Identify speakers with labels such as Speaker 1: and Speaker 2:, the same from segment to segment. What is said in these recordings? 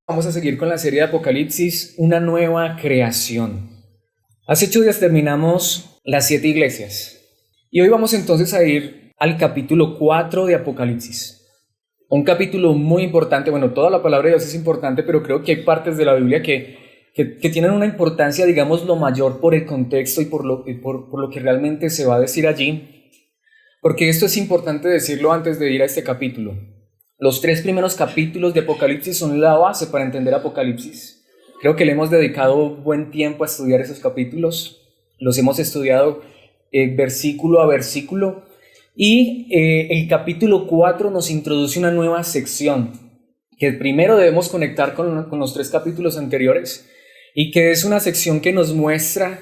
Speaker 1: Vamos a seguir con la serie de Apocalipsis, una nueva creación. Hace 8 días terminamos las 7 iglesias y hoy vamos entonces a ir al capítulo 4 de Apocalipsis. Un capítulo muy importante. Bueno, toda la palabra de Dios es importante, pero creo que hay partes de la Biblia que tienen una importancia, digamos, lo mayor por el contexto y por lo que realmente se va a decir allí. Porque esto es importante decirlo antes de ir a este capítulo. Los 3 primeros capítulos de Apocalipsis son la base para entender Apocalipsis. Creo que le hemos dedicado buen tiempo a estudiar esos capítulos. Los hemos estudiado versículo a versículo. Y el capítulo 4 nos introduce una nueva sección que primero debemos conectar con los 3 capítulos anteriores y que es una sección que nos muestra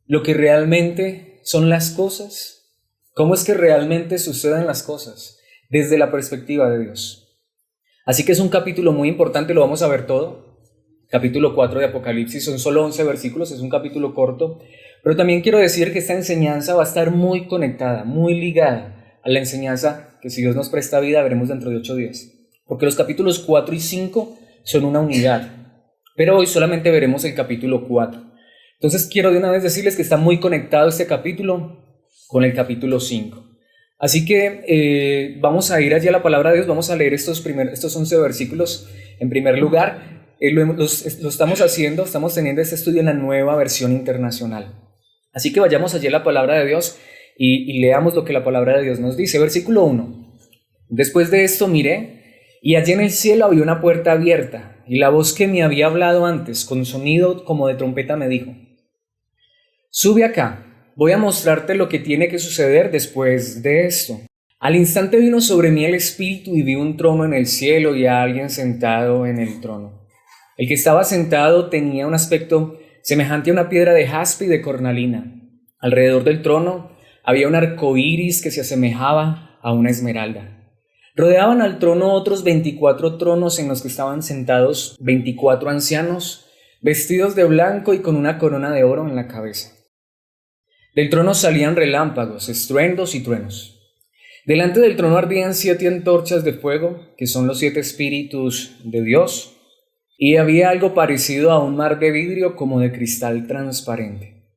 Speaker 1: lo que realmente son las cosas, cómo es que realmente suceden las cosas desde la perspectiva de Dios. Así que es un capítulo muy importante, lo vamos a ver todo. Capítulo 4 de Apocalipsis, son solo 11 versículos, es un capítulo corto, pero también quiero decir que esta enseñanza va a estar muy conectada, muy ligada a la enseñanza que, si Dios nos presta vida, veremos dentro de 8 días. Porque los capítulos 4 y 5 son una unidad, pero hoy solamente veremos el capítulo 4. Entonces quiero de una vez decirles que está muy conectado este capítulo con el capítulo 5. Así que vamos a ir allí a la palabra de Dios, vamos a leer estos 11 versículos. En primer lugar, lo estamos haciendo, estamos teniendo este estudio en la Nueva Versión Internacional. Así que vayamos allí a la palabra de Dios y leamos lo que la palabra de Dios nos dice. Versículo 1. Después de esto miré, y allí en el cielo había una puerta abierta, y la voz que me había hablado antes, con sonido como de trompeta, me dijo: sube acá. Voy a mostrarte lo que tiene que suceder después de esto. Al instante vino sobre mí el Espíritu y vi un trono en el cielo y a alguien sentado en el trono. El que estaba sentado tenía un aspecto semejante a una piedra de jaspe y de cornalina. Alrededor del trono había un arco iris que se asemejaba a una esmeralda. Rodeaban al trono otros 24 tronos en los que estaban sentados 24 ancianos, vestidos de blanco y con una corona de oro en la cabeza. Del trono salían relámpagos, estruendos y truenos. Delante del trono ardían 7 antorchas de fuego, que son los 7 espíritus de Dios, y había algo parecido a un mar de vidrio como de cristal transparente.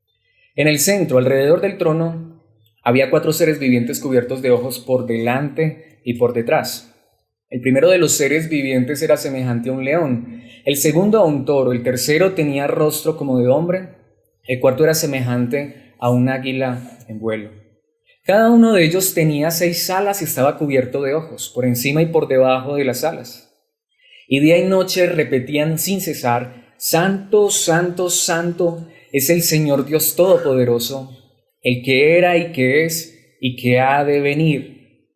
Speaker 1: En el centro, alrededor del trono, había 4 seres vivientes cubiertos de ojos por delante y por detrás. El primero de los seres vivientes era semejante a un león, el segundo a un toro, el tercero tenía rostro como de hombre, el cuarto era semejante a un águila en vuelo. Cada uno de ellos tenía 6 alas y estaba cubierto de ojos, por encima y por debajo de las alas. Y día y noche repetían sin cesar: Santo, Santo, Santo es el Señor Dios Todopoderoso, el que era y que es y que ha de venir.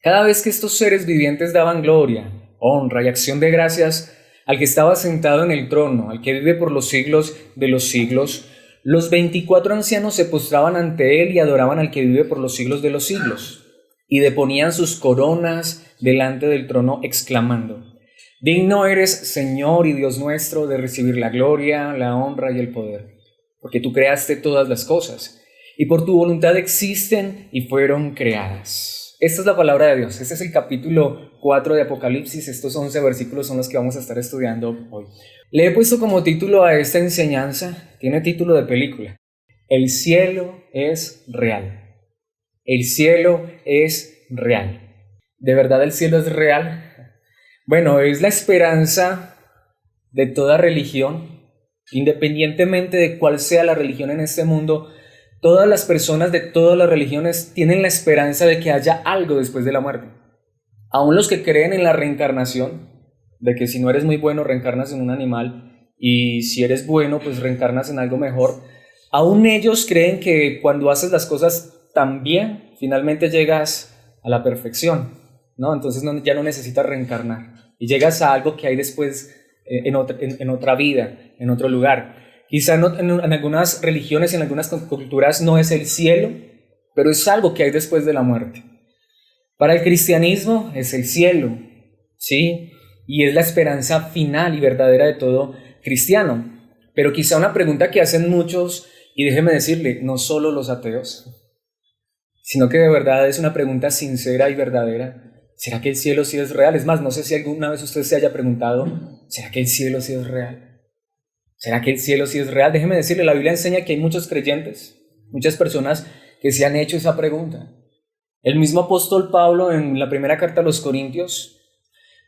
Speaker 1: Cada vez que estos seres vivientes daban gloria, honra y acción de gracias al que estaba sentado en el trono, al que vive por los siglos de los siglos, los 24 ancianos se postraban ante él y adoraban al que vive por los siglos de los siglos, y deponían sus coronas delante del trono, exclamando: digno eres, Señor y Dios nuestro, de recibir la gloria, la honra y el poder, porque tú creaste todas las cosas, y por tu voluntad existen y fueron creadas. Esta es la palabra de Dios. Este es el capítulo 4 de Apocalipsis. Estos 11 versículos son los que vamos a estar estudiando hoy. Le he puesto como título a esta enseñanza, tiene título de película: El cielo es real. El cielo es real. ¿De verdad el cielo es real? Bueno, es la esperanza de toda religión, independientemente de cuál sea la religión en este mundo. Todas las personas de todas las religiones tienen la esperanza de que haya algo después de la muerte. Aún los que creen en la reencarnación, de que si no eres muy bueno reencarnas en un animal y si eres bueno pues reencarnas en algo mejor, aún ellos creen que cuando haces las cosas tan bien, finalmente llegas a la perfección, ¿no? Entonces ya no necesitas reencarnar y llegas a algo que hay después en otra vida, en otro lugar. Quizá en algunas religiones, en algunas culturas no es el cielo, pero es algo que hay después de la muerte. Para el cristianismo es el cielo, ¿sí? Y es la esperanza final y verdadera de todo cristiano. Pero quizá una pregunta que hacen muchos, y déjeme decirle, no solo los ateos, sino que de verdad es una pregunta sincera y verdadera. ¿Será que el cielo sí es real? Es más, no sé si alguna vez usted se haya preguntado, ¿será que el cielo sí es real? ¿Será que el cielo sí es real? Déjeme decirle, la Biblia enseña que hay muchos creyentes, muchas personas que se han hecho esa pregunta. El mismo apóstol Pablo en la primera carta a los Corintios,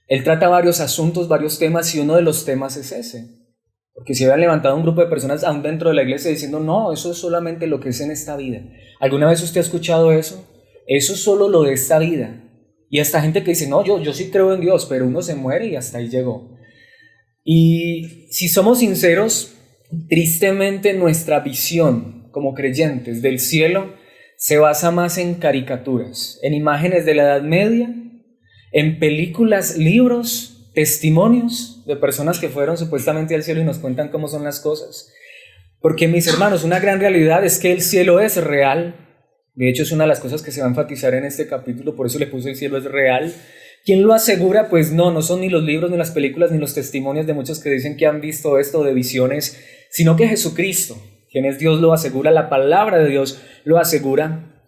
Speaker 1: él trata varios asuntos, varios temas, y uno de los temas es ese. Porque se habían levantado un grupo de personas aún dentro de la iglesia diciendo, no, eso es solamente lo que es en esta vida. ¿Alguna vez usted ha escuchado eso? Eso es solo lo de esta vida. Y hasta gente que dice, no, yo sí creo en Dios, pero uno se muere y hasta ahí llegó. Y si somos sinceros, tristemente nuestra visión como creyentes del cielo se basa más en caricaturas, en imágenes de la Edad Media, en películas, libros, testimonios de personas que fueron supuestamente al cielo y nos cuentan cómo son las cosas. Porque, mis hermanos, una gran realidad es que el cielo es real. De hecho, es una de las cosas que se va a enfatizar en este capítulo, por eso le puse el cielo es real. ¿Quién lo asegura? Pues no son ni los libros, ni las películas, ni los testimonios de muchos que dicen que han visto esto de visiones, sino que Jesucristo, quien es Dios, lo asegura, la palabra de Dios lo asegura.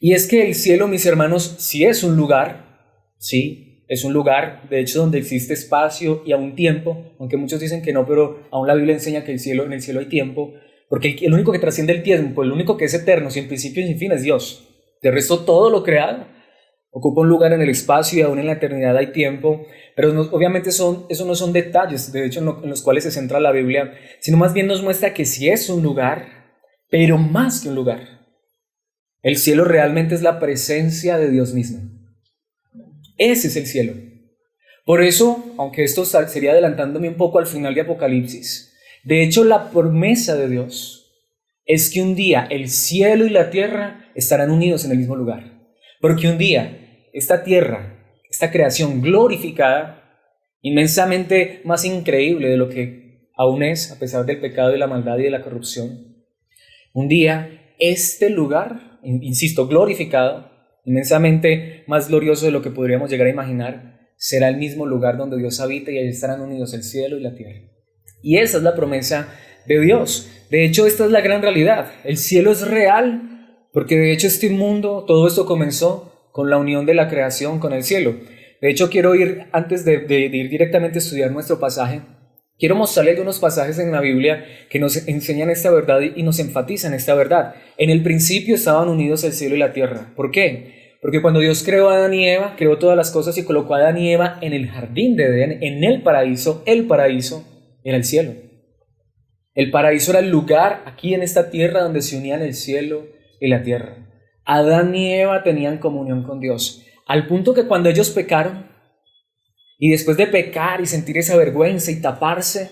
Speaker 1: Y es que el cielo, mis hermanos, sí es un lugar, sí, es un lugar, de hecho, donde existe espacio y aún tiempo, aunque muchos dicen que no, pero aún la Biblia enseña que en el cielo hay tiempo, porque el único que trasciende el tiempo, el único que es eterno, sin principio y sin fin, es Dios. De resto, todo lo creado ocupa un lugar en el espacio y aún en la eternidad hay tiempo, pero obviamente eso no son detalles, de hecho, en los cuales se centra la Biblia, sino más bien nos muestra que sí es un lugar, pero más que un lugar. El cielo realmente es la presencia de Dios mismo. Ese es el cielo. Por eso, aunque esto sería adelantándome un poco al final de Apocalipsis, de hecho la promesa de Dios es que un día el cielo y la tierra estarán unidos en el mismo lugar. Porque un día esta tierra, esta creación glorificada, inmensamente más increíble de lo que aún es, a pesar del pecado y la maldad y de la corrupción, un día este lugar, insisto, glorificado, inmensamente más glorioso de lo que podríamos llegar a imaginar, será el mismo lugar donde Dios habita y ahí estarán unidos el cielo y la tierra. Y esa es la promesa de Dios. De hecho, esta es la gran realidad. El cielo es real, porque de hecho este mundo, todo esto comenzó con la unión de la creación con el cielo. De hecho, quiero ir, antes de ir directamente a estudiar nuestro pasaje, quiero mostrarle algunos pasajes en la Biblia que nos enseñan esta verdad y nos enfatizan esta verdad. En el principio estaban unidos el cielo y la tierra. ¿Por qué? Porque cuando Dios creó a Adán y Eva, creó todas las cosas y colocó a Adán y Eva en el jardín de Edén, en el paraíso era el cielo. El paraíso era el lugar aquí en esta tierra donde se unían el cielo y la tierra. Adán y Eva tenían comunión con Dios, al punto que cuando ellos pecaron, y después de pecar y sentir esa vergüenza y taparse,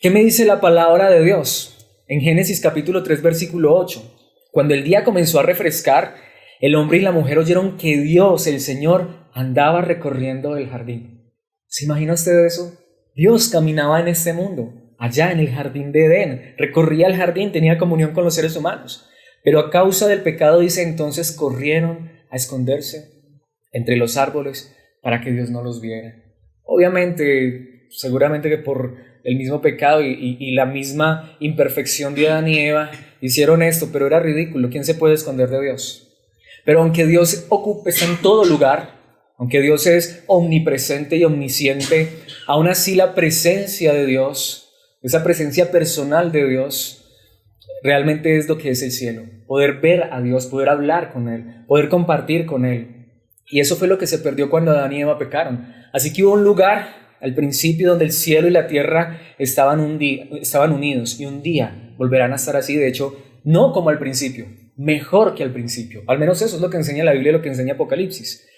Speaker 1: ¿qué me dice la palabra de Dios? En Génesis capítulo 3, versículo 8, cuando el día comenzó a refrescar, el hombre y la mujer oyeron que Dios, el Señor, andaba recorriendo el jardín. ¿Se imagina usted eso? Dios caminaba en este mundo, allá en el jardín de Edén, recorría el jardín, tenía comunión con los seres humanos. Pero a causa del pecado, dice, entonces corrieron a esconderse entre los árboles para que Dios no los viera. Obviamente, seguramente que por el mismo pecado y la misma imperfección de Adán y Eva hicieron esto, pero era ridículo. ¿Quién se puede esconder de Dios? Pero aunque Dios está en todo lugar, aunque Dios es omnipresente y omnisciente, aún así la presencia de Dios, esa presencia personal de Dios, realmente es lo que es el cielo. Poder ver a Dios, poder hablar con Él, poder compartir con Él. Y eso fue lo que se perdió cuando Adán y Eva pecaron. Así que hubo un lugar al principio donde el cielo y la tierra estaban unidos, y un día volverán a estar así. De hecho, no como al principio, mejor que al principio. Al menos eso es lo que enseña la Biblia y lo que enseña Apocalipsis.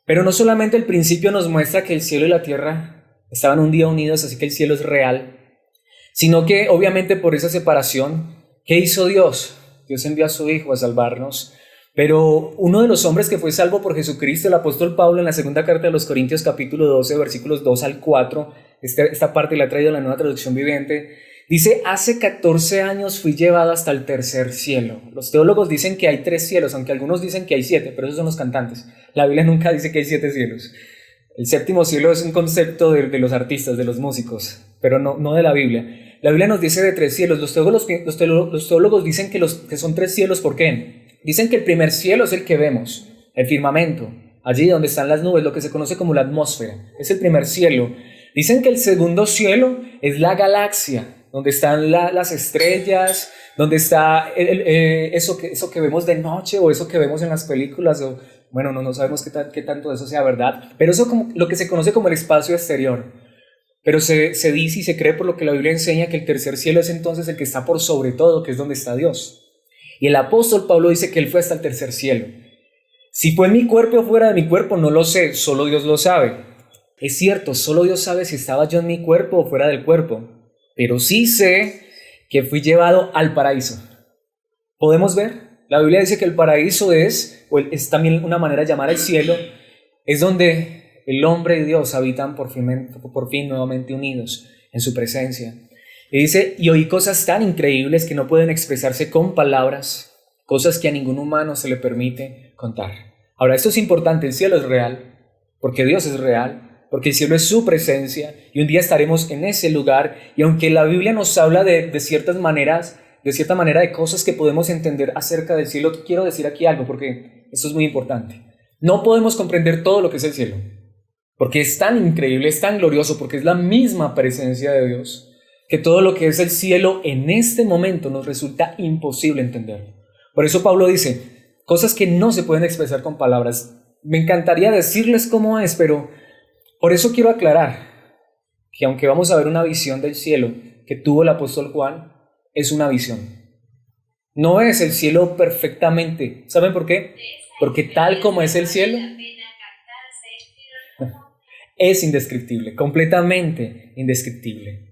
Speaker 1: Pero no solamente el principio nos muestra que el cielo y la tierra estaban un día unidos, así que el cielo es real, sino que obviamente por esa separación, ¿qué hizo Dios? Dios envió a su Hijo a salvarnos, pero uno de los hombres que fue salvo por Jesucristo, el apóstol Pablo, en la segunda carta de los Corintios, capítulo 12, versículos 2 al 4, esta parte la ha traído la Nueva Traducción Viviente, dice, hace 14 años fui llevado hasta el tercer cielo. Los teólogos dicen que hay 3 cielos, aunque algunos dicen que hay 7, pero esos son los cantantes. La Biblia nunca dice que hay 7 cielos. El séptimo cielo es un concepto de los artistas, de los músicos, pero no de la Biblia. La Biblia nos dice de 3 cielos. Los teólogos dicen que son 3 cielos. ¿Por qué? Dicen que el primer cielo es el que vemos, el firmamento. allí donde están las nubes, lo que se conoce como la atmósfera. Es el primer cielo. Dicen que el segundo cielo es la galaxia, donde están las estrellas, donde está eso que vemos de noche o eso que vemos en las películas. Bueno, no sabemos qué tanto de eso sea verdad, pero eso como lo que se conoce como el espacio exterior. Pero se dice y se cree por lo que la Biblia enseña que el tercer cielo es entonces el que está por sobre todo, que es donde está Dios. Y el apóstol Pablo dice que él fue hasta el tercer cielo. Si fue en mi cuerpo o fuera de mi cuerpo, no lo sé, solo Dios lo sabe. Es cierto, solo Dios sabe si estaba yo en mi cuerpo o fuera del cuerpo. Pero sí sé que fui llevado al paraíso. ¿Podemos ver? La Biblia dice que el paraíso es también una manera de llamar al cielo, es donde el hombre y Dios habitan por fin nuevamente unidos en su presencia. Y dice, y oí cosas tan increíbles que no pueden expresarse con palabras, cosas que a ningún humano se le permite contar. Ahora, esto es importante, el cielo es real, porque Dios es real, porque el cielo es su presencia, y un día estaremos en ese lugar, y aunque la Biblia nos habla de cierta manera de cosas que podemos entender acerca del cielo, quiero decir aquí algo, porque esto es muy importante. No podemos comprender todo lo que es el cielo, porque es tan increíble, es tan glorioso, porque es la misma presencia de Dios, que todo lo que es el cielo en este momento nos resulta imposible entender. Por eso Pablo dice, cosas que no se pueden expresar con palabras. Me encantaría decirles cómo es, pero por eso quiero aclarar que aunque vamos a ver una visión del cielo que tuvo el apóstol Juan, es una visión. No es el cielo perfectamente. ¿Saben por qué? Porque tal como es el cielo, es indescriptible, completamente indescriptible.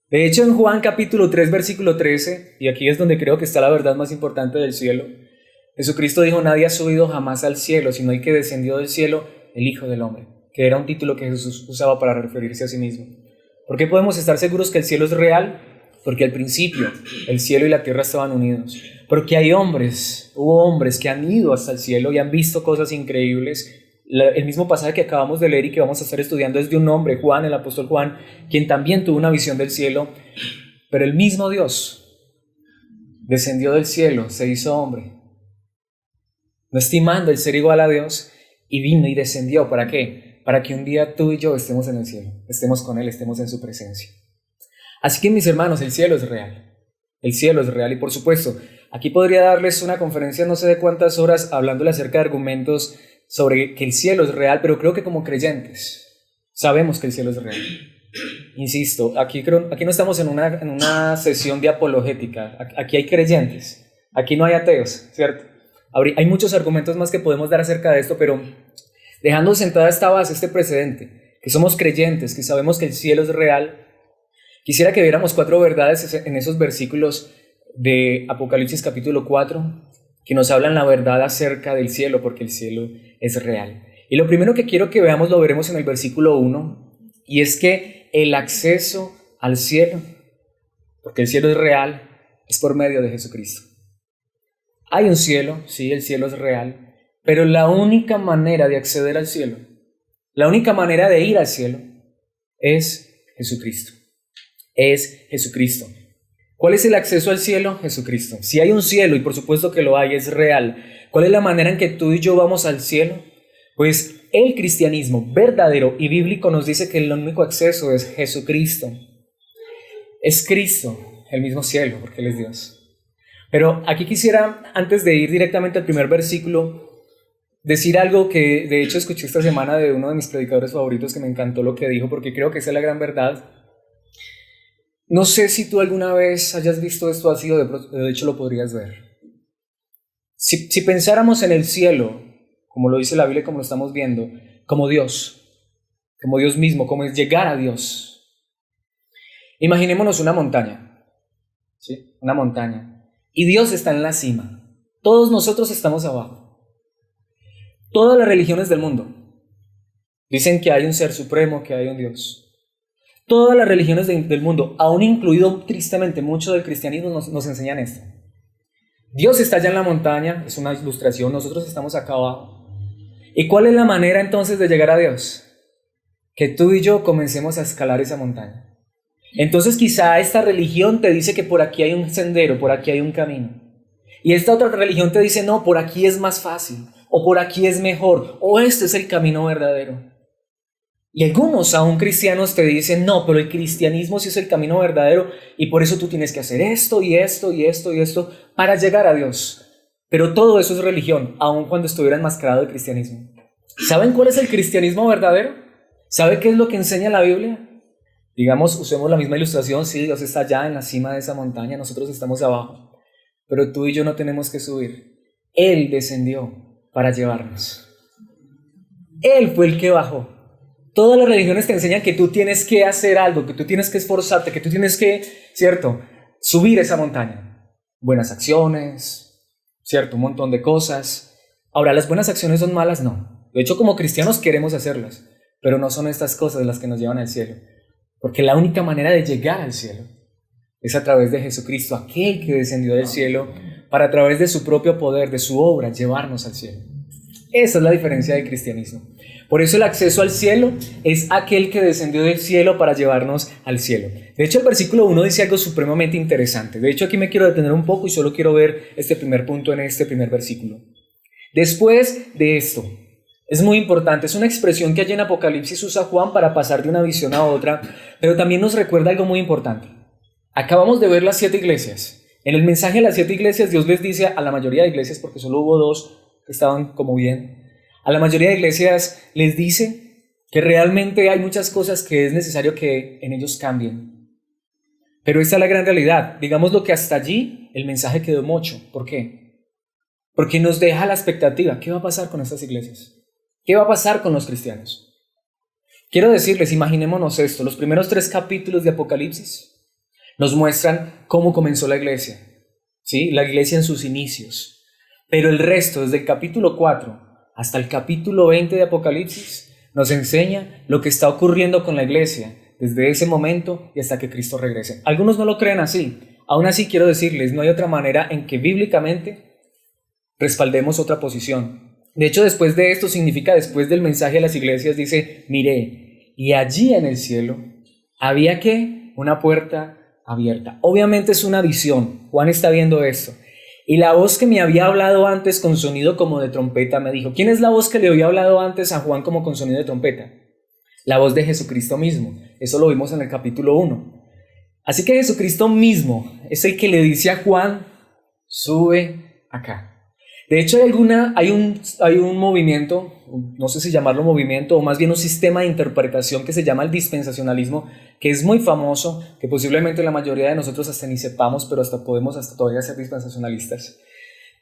Speaker 1: De hecho, en Juan capítulo 3, versículo 13, y aquí es donde creo que está la verdad más importante del cielo, Jesucristo dijo, nadie ha subido jamás al cielo, sino el que descendió del cielo, el Hijo del Hombre, que era un título que Jesús usaba para referirse a sí mismo. ¿Por qué podemos estar seguros que el cielo es real? Porque al principio el cielo y la tierra estaban unidos. Porque hubo hombres que han ido hasta el cielo y han visto cosas increíbles. El mismo pasaje que acabamos de leer y que vamos a estar estudiando es de un hombre, Juan, el apóstol Juan, quien también tuvo una visión del cielo, pero el mismo Dios descendió del cielo, se hizo hombre, no estimando el ser igual a Dios, y vino y descendió. ¿Para qué? Para que un día tú y yo estemos en el cielo, estemos con Él, estemos en su presencia. Así que mis hermanos, el cielo es real, y por supuesto, aquí podría darles una conferencia no sé de cuántas horas hablándoles acerca de argumentos sobre que el cielo es real, pero creo que como creyentes sabemos que el cielo es real. Insisto, aquí no estamos en una sesión de apologética, aquí hay creyentes, aquí no hay ateos, ¿cierto? Hay muchos argumentos más que podemos dar acerca de esto, pero dejando sentada esta base, este precedente, que somos creyentes, que sabemos que el cielo es real, quisiera que viéramos 4 verdades en esos versículos de Apocalipsis capítulo 4, que nos hablan la verdad acerca del cielo, porque el cielo es real. Y lo primero que quiero que veamos lo veremos en el versículo 1, y es que el acceso al cielo, porque el cielo es real, es por medio de Jesucristo. Hay un cielo, sí, el cielo es real, pero la única manera de acceder al cielo, la única manera de ir al cielo, es Jesucristo. Es Jesucristo. ¿Cuál es el acceso al cielo? Jesucristo. Si hay un cielo, y por supuesto que lo hay, es real. ¿Cuál es la manera en que tú y yo vamos al cielo? Pues el cristianismo verdadero y bíblico nos dice que el único acceso es Jesucristo. Es Cristo, el mismo cielo, porque Él es Dios. Pero aquí quisiera, antes de ir directamente al primer versículo, decir algo que de hecho escuché esta semana de uno de mis predicadores favoritos, que me encantó lo que dijo, porque creo que esa es la gran verdad. No sé si tú alguna vez hayas visto esto así, o de hecho lo podrías ver. Si pensáramos en el cielo, como lo dice la Biblia, como lo estamos viendo, como Dios mismo, como es llegar a Dios. Imaginémonos una montaña, ¿sí? Una montaña. Y Dios está en la cima. Todos nosotros estamos abajo. Todas las religiones del mundo dicen que hay un ser supremo, que hay un Dios. Todas las religiones del mundo, aún incluido tristemente mucho del cristianismo, nos enseñan esto. Dios está allá en la montaña, es una ilustración, nosotros estamos acá abajo. ¿Y cuál es la manera entonces de llegar a Dios? Que tú y yo comencemos a escalar esa montaña. Entonces quizá esta religión te dice que por aquí hay un sendero, por aquí hay un camino. Y esta otra religión te dice, no, por aquí es más fácil, o por aquí es mejor, o este es el camino verdadero. Y algunos, aún cristianos, te dicen, no, pero el cristianismo sí es el camino verdadero y por eso tú tienes que hacer esto y esto y esto y esto para llegar a Dios. Pero todo eso es religión, aun cuando estuviera enmascarado el cristianismo. ¿Saben cuál es el cristianismo verdadero? ¿Sabe qué es lo que enseña la Biblia? Digamos, usemos la misma ilustración, sí, Dios está allá en la cima de esa montaña, nosotros estamos abajo, pero tú y yo no tenemos que subir. Él descendió para llevarnos. Él fue el que bajó. Todas las religiones te enseñan que tú tienes que hacer algo, que tú tienes que esforzarte, que tú tienes que, ¿cierto?, subir esa montaña. Buenas acciones, ¿cierto?, un montón de cosas. Ahora, ¿las buenas acciones son malas? No. De hecho, como cristianos queremos hacerlas, pero no son estas cosas las que nos llevan al cielo. Porque la única manera de llegar al cielo es a través de Jesucristo, aquel que descendió del cielo, para a través de su propio poder, de su obra, llevarnos al cielo. Esa es la diferencia del cristianismo. Por eso el acceso al cielo es aquel que descendió del cielo para llevarnos al cielo. De hecho, el versículo 1 dice algo supremamente interesante. De hecho, aquí me quiero detener un poco y solo quiero ver este primer punto en este primer versículo. Después de esto, es muy importante, es una expresión que allí en Apocalipsis usa Juan para pasar de una visión a otra, pero también nos recuerda algo muy importante. Acabamos de ver las 7 iglesias. En el mensaje a las 7 iglesias, Dios les dice a la mayoría de iglesias, porque solo hubo 2 que estaban como bien, a la mayoría de iglesias les dice que realmente hay muchas cosas que es necesario que en ellos cambien. Pero esta es la gran realidad. Digamos lo que hasta allí el mensaje quedó mocho. ¿Por qué? Porque nos deja la expectativa. ¿Qué va a pasar con estas iglesias? ¿Qué va a pasar con los cristianos? Quiero decirles, imaginémonos esto. Los primeros 3 capítulos de Apocalipsis nos muestran cómo comenzó la iglesia. ¿Sí? La iglesia en sus inicios. Pero el resto, desde el capítulo 4 hasta el capítulo 20 de Apocalipsis, nos enseña lo que está ocurriendo con la iglesia desde ese momento y hasta que Cristo regrese. Algunos no lo creen así. Aún así quiero decirles, no hay otra manera en que bíblicamente respaldemos otra posición. De hecho, después de esto significa, después del mensaje a las iglesias, dice, miré, y allí en el cielo había ¿qué? Una puerta abierta. Obviamente es una visión. Juan está viendo esto. Y la voz que me había hablado antes con sonido como de trompeta me dijo, ¿quién es la voz que le había hablado antes a Juan como con sonido de trompeta? La voz de Jesucristo mismo. Eso lo vimos en el capítulo 1. Así que Jesucristo mismo es el que le dice a Juan, sube acá. De hecho, hay un movimiento, no sé si llamarlo movimiento, o más bien un sistema de interpretación que se llama el dispensacionalismo, que es muy famoso, que posiblemente la mayoría de nosotros hasta ni sepamos, pero podemos todavía ser dispensacionalistas,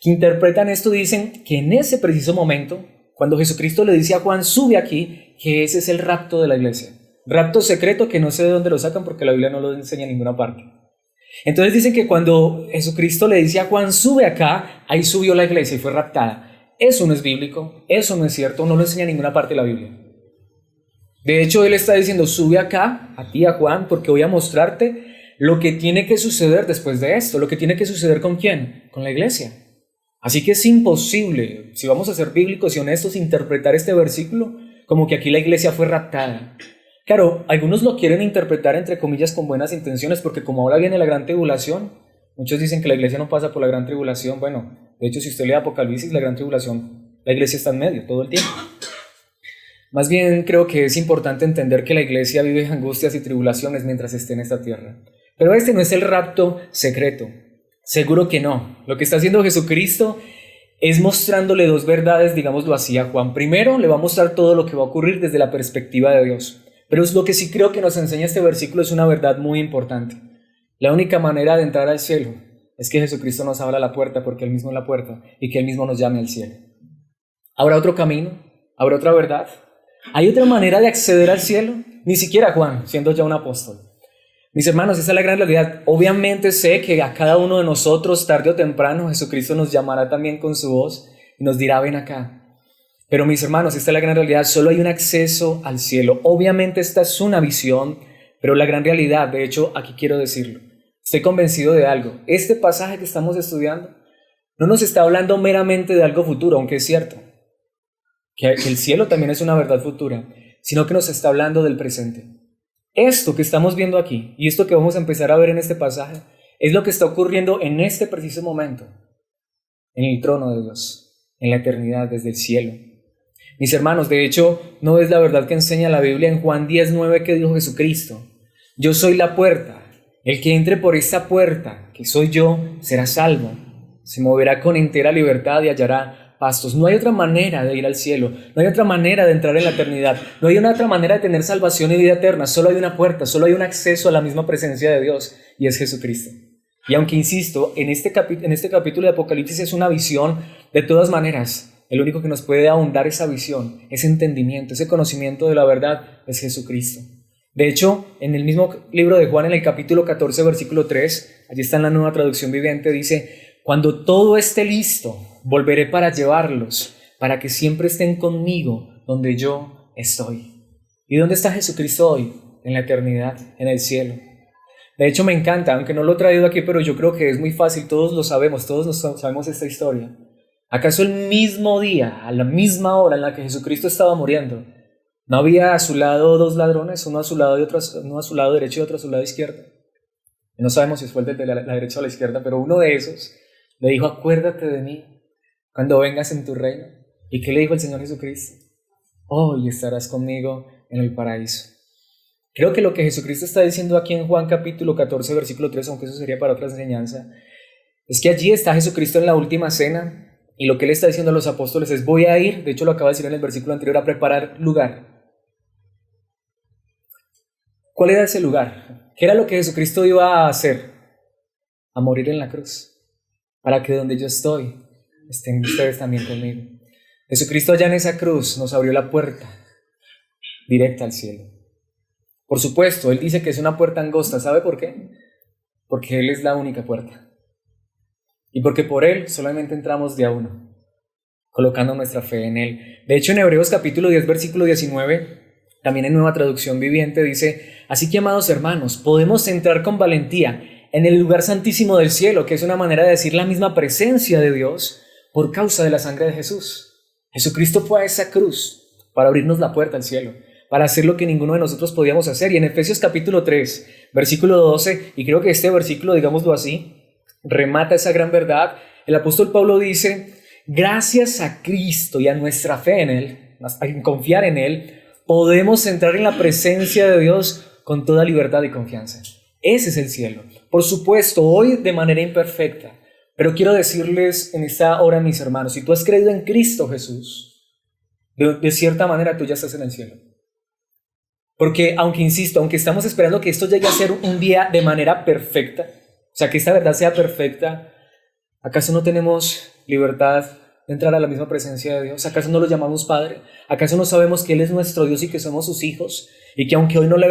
Speaker 1: que interpretan esto, dicen que en ese preciso momento, cuando Jesucristo le dice a Juan, sube aquí, que ese es el rapto de la iglesia. Rapto secreto que no sé de dónde lo sacan porque la Biblia no lo enseña en ninguna parte. Entonces dicen que cuando Jesucristo le dice a Juan, sube acá, ahí subió la iglesia y fue raptada. Eso no es bíblico, eso no es cierto, no lo enseña en ninguna parte de la Biblia. De hecho, él está diciendo, sube acá, a ti, a Juan, porque voy a mostrarte lo que tiene que suceder después de esto. Lo que tiene que suceder ¿con quién? Con la iglesia. Así que es imposible, si vamos a ser bíblicos y honestos, interpretar este versículo como que aquí la iglesia fue raptada. Claro, algunos lo quieren interpretar entre comillas con buenas intenciones, porque como ahora viene la gran tribulación, muchos dicen que la iglesia no pasa por la gran tribulación. Bueno, de hecho, si usted lee Apocalipsis, la gran tribulación, la iglesia está en medio todo el tiempo. Más bien creo que es importante entender que la iglesia vive angustias y tribulaciones mientras esté en esta tierra. Pero este no es el rapto secreto. Seguro que no. Lo que está haciendo Jesucristo es mostrándole 2 verdades, digámoslo así, a Juan. Primero, le va a mostrar todo lo que va a ocurrir desde la perspectiva de Dios. Pero es lo que sí creo que nos enseña este versículo, es una verdad muy importante. La única manera de entrar al cielo es que Jesucristo nos abra la puerta, porque Él mismo es la puerta, y que Él mismo nos llame al cielo. ¿Habrá otro camino? ¿Habrá otra verdad? ¿Hay otra manera de acceder al cielo? Ni siquiera Juan, siendo ya un apóstol. Mis hermanos, esa es la gran realidad. Obviamente sé que a cada uno de nosotros, tarde o temprano, Jesucristo nos llamará también con su voz y nos dirá, ven acá. Pero mis hermanos, esta es la gran realidad, solo hay un acceso al cielo. Obviamente esta es una visión, pero la gran realidad, de hecho, aquí quiero decirlo. Estoy convencido de algo. Este pasaje que estamos estudiando no nos está hablando meramente de algo futuro, aunque es cierto, que el cielo también es una verdad futura, sino que nos está hablando del presente. Esto que estamos viendo aquí y esto que vamos a empezar a ver en este pasaje es lo que está ocurriendo en este preciso momento, en el trono de Dios. en la eternidad desde el cielo. Mis hermanos, de hecho, ¿no es la verdad que enseña la Biblia en Juan 10:9 que dijo Jesucristo? Yo soy la puerta. El que entre por esta puerta, que soy yo, será salvo. Se moverá con entera libertad y hallará pastos. No hay otra manera de ir al cielo. No hay otra manera de entrar en la eternidad. No hay una otra manera de tener salvación y vida eterna. Solo hay una puerta, solo hay un acceso a la misma presencia de Dios, y es Jesucristo. Y aunque insisto, en este capítulo de Apocalipsis es una visión, de todas maneras, el único que nos puede ahondar esa visión, ese entendimiento, ese conocimiento de la verdad es Jesucristo. De hecho, en el mismo libro de Juan, en el capítulo 14, versículo 3, allí está en la Nueva Traducción Viviente, dice: cuando todo esté listo, volveré para llevarlos, para que siempre estén conmigo donde yo estoy. ¿Y dónde está Jesucristo hoy? En la eternidad, en el cielo. De hecho, me encanta, aunque no lo he traído aquí, pero yo creo que es muy fácil, todos lo sabemos, sabemos esta historia. ¿Acaso el mismo día, a la misma hora en la que Jesucristo estaba muriendo, no había a su lado dos ladrones, uno a su lado derecho y otro a su lado izquierdo? Y no sabemos si fue el de la derecha o la izquierda, pero uno de esos le dijo: acuérdate de mí cuando vengas en tu reino. ¿Y qué le dijo el Señor Jesucristo? Hoy estarás conmigo en el paraíso. Creo que lo que Jesucristo está diciendo aquí en Juan capítulo 14, versículo 3, aunque eso sería para otra enseñanza, es que allí está Jesucristo en la última cena, y lo que Él está diciendo a los apóstoles es: voy a ir, de hecho lo acaba de decir en el versículo anterior, a preparar lugar. ¿Cuál era ese lugar? ¿Qué era lo que Jesucristo iba a hacer? A morir en la cruz, para que donde yo estoy, estén ustedes también conmigo. Jesucristo allá en esa cruz nos abrió la puerta directa al cielo. Por supuesto, Él dice que es una puerta angosta. ¿Sabe por qué? Porque Él es la única puerta. Y porque por Él solamente entramos de a uno, colocando nuestra fe en Él. De hecho, en Hebreos capítulo 10, versículo 19, también en Nueva Traducción Viviente, dice: así que, amados hermanos, podemos entrar con valentía en el lugar santísimo del cielo, que es una manera de decir la misma presencia de Dios, por causa de la sangre de Jesús. Jesucristo fue a esa cruz para abrirnos la puerta al cielo, para hacer lo que ninguno de nosotros podíamos hacer. Y en Efesios capítulo 3, versículo 12, y creo que este versículo, digámoslo así, remata esa gran verdad. El apóstol Pablo dice: gracias a Cristo y a nuestra fe en Él, a confiar en Él, podemos entrar en la presencia de Dios con toda libertad y confianza. Ese es el cielo. Por supuesto, hoy de manera imperfecta, pero quiero decirles en esta hora, mis hermanos, si tú has creído en Cristo Jesús, de cierta manera tú ya estás en el cielo. Porque aunque insisto, aunque estamos esperando que esto llegue a ser un día de manera perfecta, o sea, que esta verdad sea perfecta, ¿acaso no tenemos libertad de entrar a la misma presencia de Dios? ¿Acaso no lo llamamos Padre? ¿Acaso no sabemos que Él es nuestro Dios y que somos sus hijos? Y que aunque hoy no le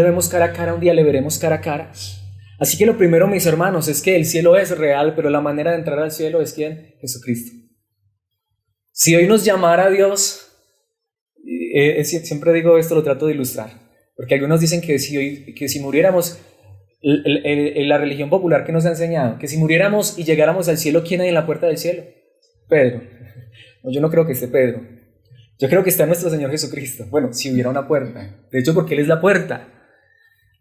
Speaker 1: vemos cara a cara, un día le veremos cara a cara. Así que lo primero, mis hermanos, es que el cielo es real, pero la manera de entrar al cielo es ¿quién? Jesucristo. Si hoy nos llamara Dios, siempre digo esto, lo trato de ilustrar, porque algunos dicen que si muriéramos, la religión popular que nos ha enseñado, que si muriéramos y llegáramos al cielo, ¿quién hay en la puerta del cielo? Pedro. No, yo no creo que esté Pedro. Yo creo que está nuestro Señor Jesucristo. Bueno, si hubiera una puerta. De hecho, porque Él es la puerta.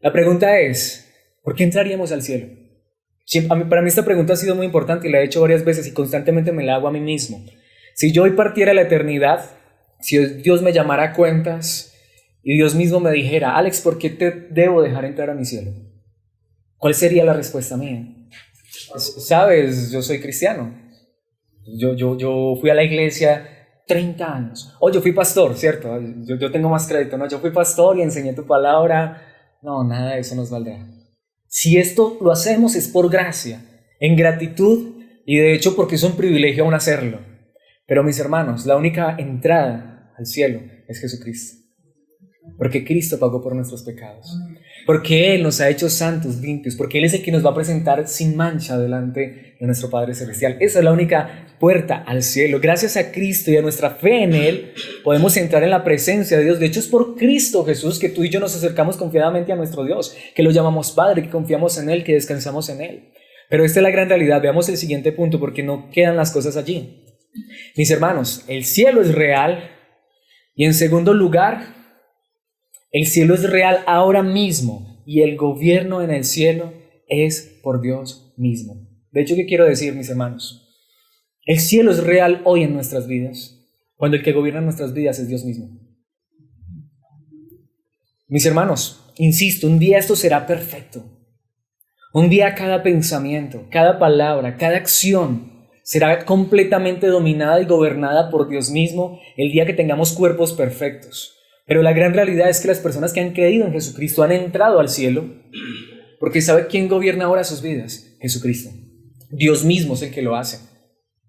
Speaker 1: La pregunta es: ¿por qué entraríamos al cielo? Para mí esta pregunta ha sido muy importante y la he hecho varias veces y constantemente me la hago a mí mismo. Si yo hoy partiera a la eternidad, si Dios me llamara a cuentas y Dios mismo me dijera: Alex, ¿por qué te debo dejar entrar a mi cielo? ¿Cuál sería la respuesta mía? Sabes, yo soy cristiano. Yo fui a la iglesia 30 años. Yo fui pastor, ¿cierto? Yo tengo más crédito, ¿no? Yo fui pastor y enseñé tu palabra. No, nada de eso nos valdrá. Si esto lo hacemos es por gracia, en gratitud, y de hecho porque es un privilegio aún hacerlo. Pero mis hermanos, la única entrada al cielo es Jesucristo. Porque Cristo pagó por nuestros pecados. Porque Él nos ha hecho santos, limpios. Porque Él es el que nos va a presentar sin mancha delante de nuestro Padre Celestial. Esa es la única puerta al cielo. Gracias a Cristo y a nuestra fe en Él, podemos entrar en la presencia de Dios. De hecho, es por Cristo Jesús que tú y yo nos acercamos confiadamente a nuestro Dios, que lo llamamos Padre, que confiamos en Él, que descansamos en Él. Pero esta es la gran realidad. Veamos el siguiente punto, porque no quedan las cosas allí. Mis hermanos, el cielo es real. Y en segundo lugar, el cielo es real ahora mismo y el gobierno en el cielo es por Dios mismo. De hecho, ¿qué quiero decir, mis hermanos? El cielo es real hoy en nuestras vidas, cuando el que gobierna nuestras vidas es Dios mismo. Mis hermanos, insisto, un día esto será perfecto. Un día cada pensamiento, cada palabra, cada acción será completamente dominada y gobernada por Dios mismo el día que tengamos cuerpos perfectos. Pero la gran realidad es que las personas que han creído en Jesucristo han entrado al cielo porque ¿sabe quién gobierna ahora sus vidas? Jesucristo. Dios mismo es el que lo hace.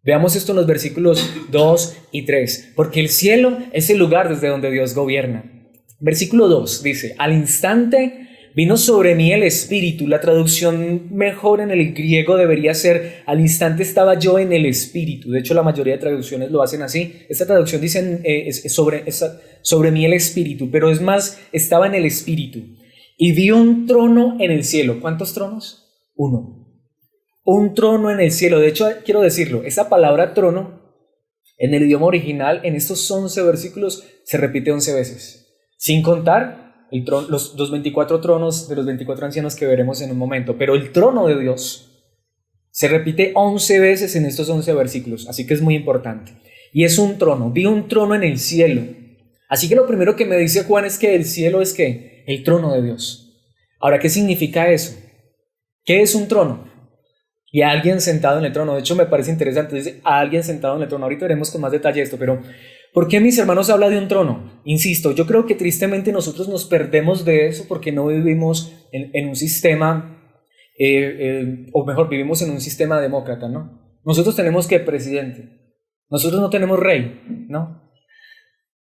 Speaker 1: Veamos esto en los versículos 2 y 3. Porque el cielo es el lugar desde donde Dios gobierna. Versículo 2 dice: al instante vino sobre mí el Espíritu. La traducción mejor en el griego debería ser: al instante estaba yo en el Espíritu. De hecho, la mayoría de traducciones lo hacen así. Esta traducción dice sobre mí el Espíritu, pero es más, estaba en el Espíritu. Y vi un trono en el cielo. ¿Cuántos tronos? Uno. Un trono en el cielo. De hecho, quiero decirlo, esa palabra trono en el idioma original, en estos 11 versículos, se repite 11 veces. Sin contar los 24 tronos de los 24 ancianos que veremos en un momento. Pero el trono de Dios se repite 11 veces en estos 11 versículos. Así que es muy importante. Y es un trono. Vi un trono en el cielo. Así que lo primero que me dice Juan es que el cielo es ¿qué? El trono de Dios. Ahora, ¿qué significa eso? ¿Qué es un trono? Y a alguien sentado en el trono. De hecho, me parece interesante. Dice a alguien sentado en el trono. Ahorita veremos con más detalle esto, pero ¿por qué, mis hermanos, habla de un trono? Insisto, yo creo que tristemente nosotros nos perdemos de eso porque no vivimos en un sistema, o mejor, vivimos en un sistema demócrata, ¿no? Nosotros tenemos que presidente. Nosotros no tenemos rey, ¿no?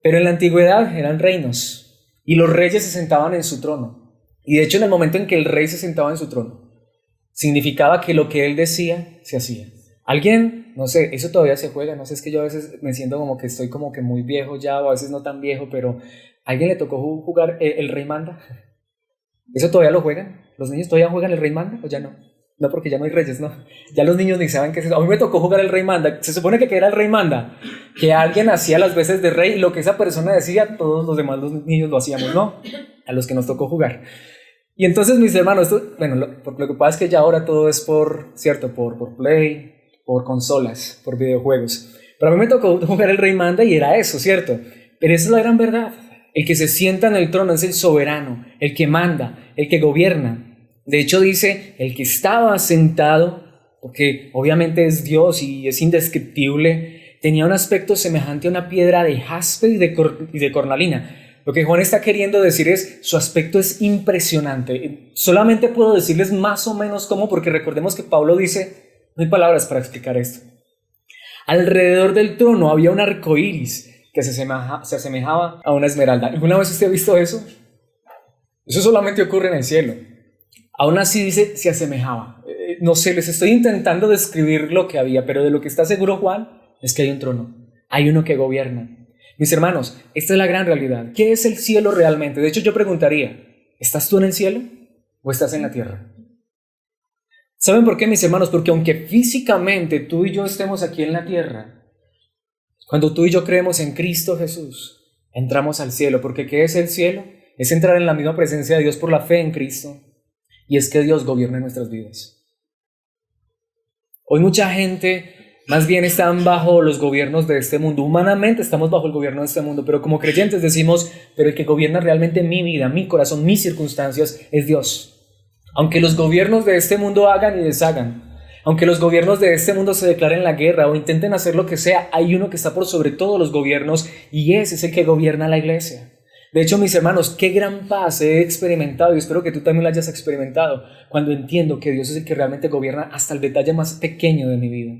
Speaker 1: Pero en la antigüedad eran reinos y los reyes se sentaban en su trono. Y de hecho, en el momento en que el rey se sentaba en su trono, significaba que lo que él decía se hacía. Alguien, no sé, eso todavía se juega, no sé, es que yo a veces me siento como que estoy como que muy viejo ya, o a veces no tan viejo, pero ¿a alguien le tocó jugar el Rey Manda? ¿Eso todavía lo juegan? ¿Los niños todavía juegan el Rey Manda o ya no? No, porque ya no hay reyes, ¿no? Ya los niños ni saben qué es eso. A mí me tocó jugar el Rey Manda. Se supone que era el Rey Manda, que alguien hacía las veces de rey y lo que esa persona decía, todos los demás los niños lo hacíamos, ¿no? A los que nos tocó jugar. Y entonces, mis hermanos, lo que pasa es que ya ahora todo es por Play, por consolas, por videojuegos. Pero a mí me tocó jugar el Rey Manda y era eso, ¿cierto? Pero esa es la gran verdad. El que se sienta en el trono es el soberano, el que manda, el que gobierna. De hecho dice, el que estaba sentado, porque obviamente es Dios y es indescriptible, tenía un aspecto semejante a una piedra de jaspe y de cornalina. Lo que Juan está queriendo decir es, su aspecto es impresionante. Solamente puedo decirles más o menos cómo, porque recordemos que Pablo dice, no hay palabras para explicar esto. Alrededor del trono había un arco iris que se asemejaba a una esmeralda. ¿Alguna vez usted ha visto eso? Eso solamente ocurre en el cielo. Aún así dice, se asemejaba. No sé, les estoy intentando describir lo que había, pero de lo que está seguro Juan es que hay un trono. Hay uno que gobierna. Mis hermanos, esta es la gran realidad. ¿Qué es el cielo realmente? De hecho, yo preguntaría, ¿estás tú en el cielo o estás en la tierra? ¿Saben por qué, mis hermanos? Porque aunque físicamente tú y yo estemos aquí en la tierra, cuando tú y yo creemos en Cristo Jesús, entramos al cielo. Porque ¿qué es el cielo? Es entrar en la misma presencia de Dios por la fe en Cristo. Y es que Dios gobierna nuestras vidas. Hoy mucha gente más bien están bajo los gobiernos de este mundo. Humanamente estamos bajo el gobierno de este mundo, pero como creyentes decimos, pero el que gobierna realmente mi vida, mi corazón, mis circunstancias es Dios. Aunque los gobiernos de este mundo hagan y deshagan, aunque los gobiernos de este mundo se declaren la guerra o intenten hacer lo que sea, hay uno que está por sobre todos los gobiernos y ese es el que gobierna la iglesia. De hecho, mis hermanos, qué gran paz he experimentado y espero que tú también la hayas experimentado cuando entiendo que Dios es el que realmente gobierna hasta el detalle más pequeño de mi vida.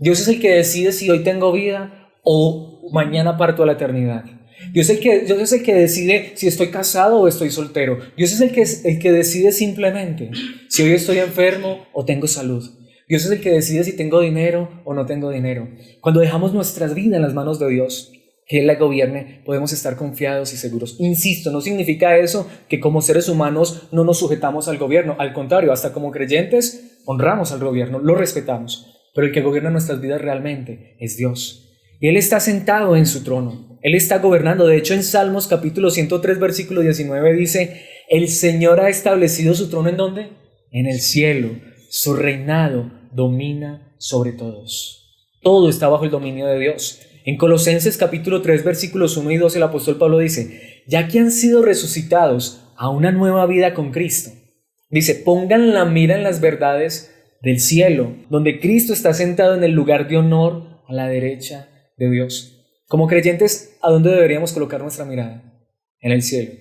Speaker 1: Dios es el que decide si hoy tengo vida o mañana parto a la eternidad. Dios es el que decide si estoy casado o estoy soltero. Dios es el que decide simplemente si hoy estoy enfermo o tengo salud. Dios es el que decide si tengo dinero o no tengo dinero. Cuando dejamos nuestras vidas en las manos de Dios, que Él la gobierne, podemos estar confiados y seguros. Insisto, no significa eso que como seres humanos no nos sujetamos al gobierno. Al contrario, hasta como creyentes honramos al gobierno, lo respetamos. Pero el que gobierna nuestras vidas realmente es Dios. Y Él está sentado en su trono. Él está gobernando. De hecho, en Salmos capítulo 103, versículo 19 dice, el Señor ha establecido su trono ¿en dónde? En el cielo. Su reinado domina sobre todos. Todo está bajo el dominio de Dios. En Colosenses capítulo 3, versículos 1 y 2, el apóstol Pablo dice, ya que han sido resucitados a una nueva vida con Cristo. Dice, pongan la mira en las verdades del cielo, donde Cristo está sentado en el lugar de honor a la derecha de Dios. Como creyentes, ¿a dónde deberíamos colocar nuestra mirada? En el cielo.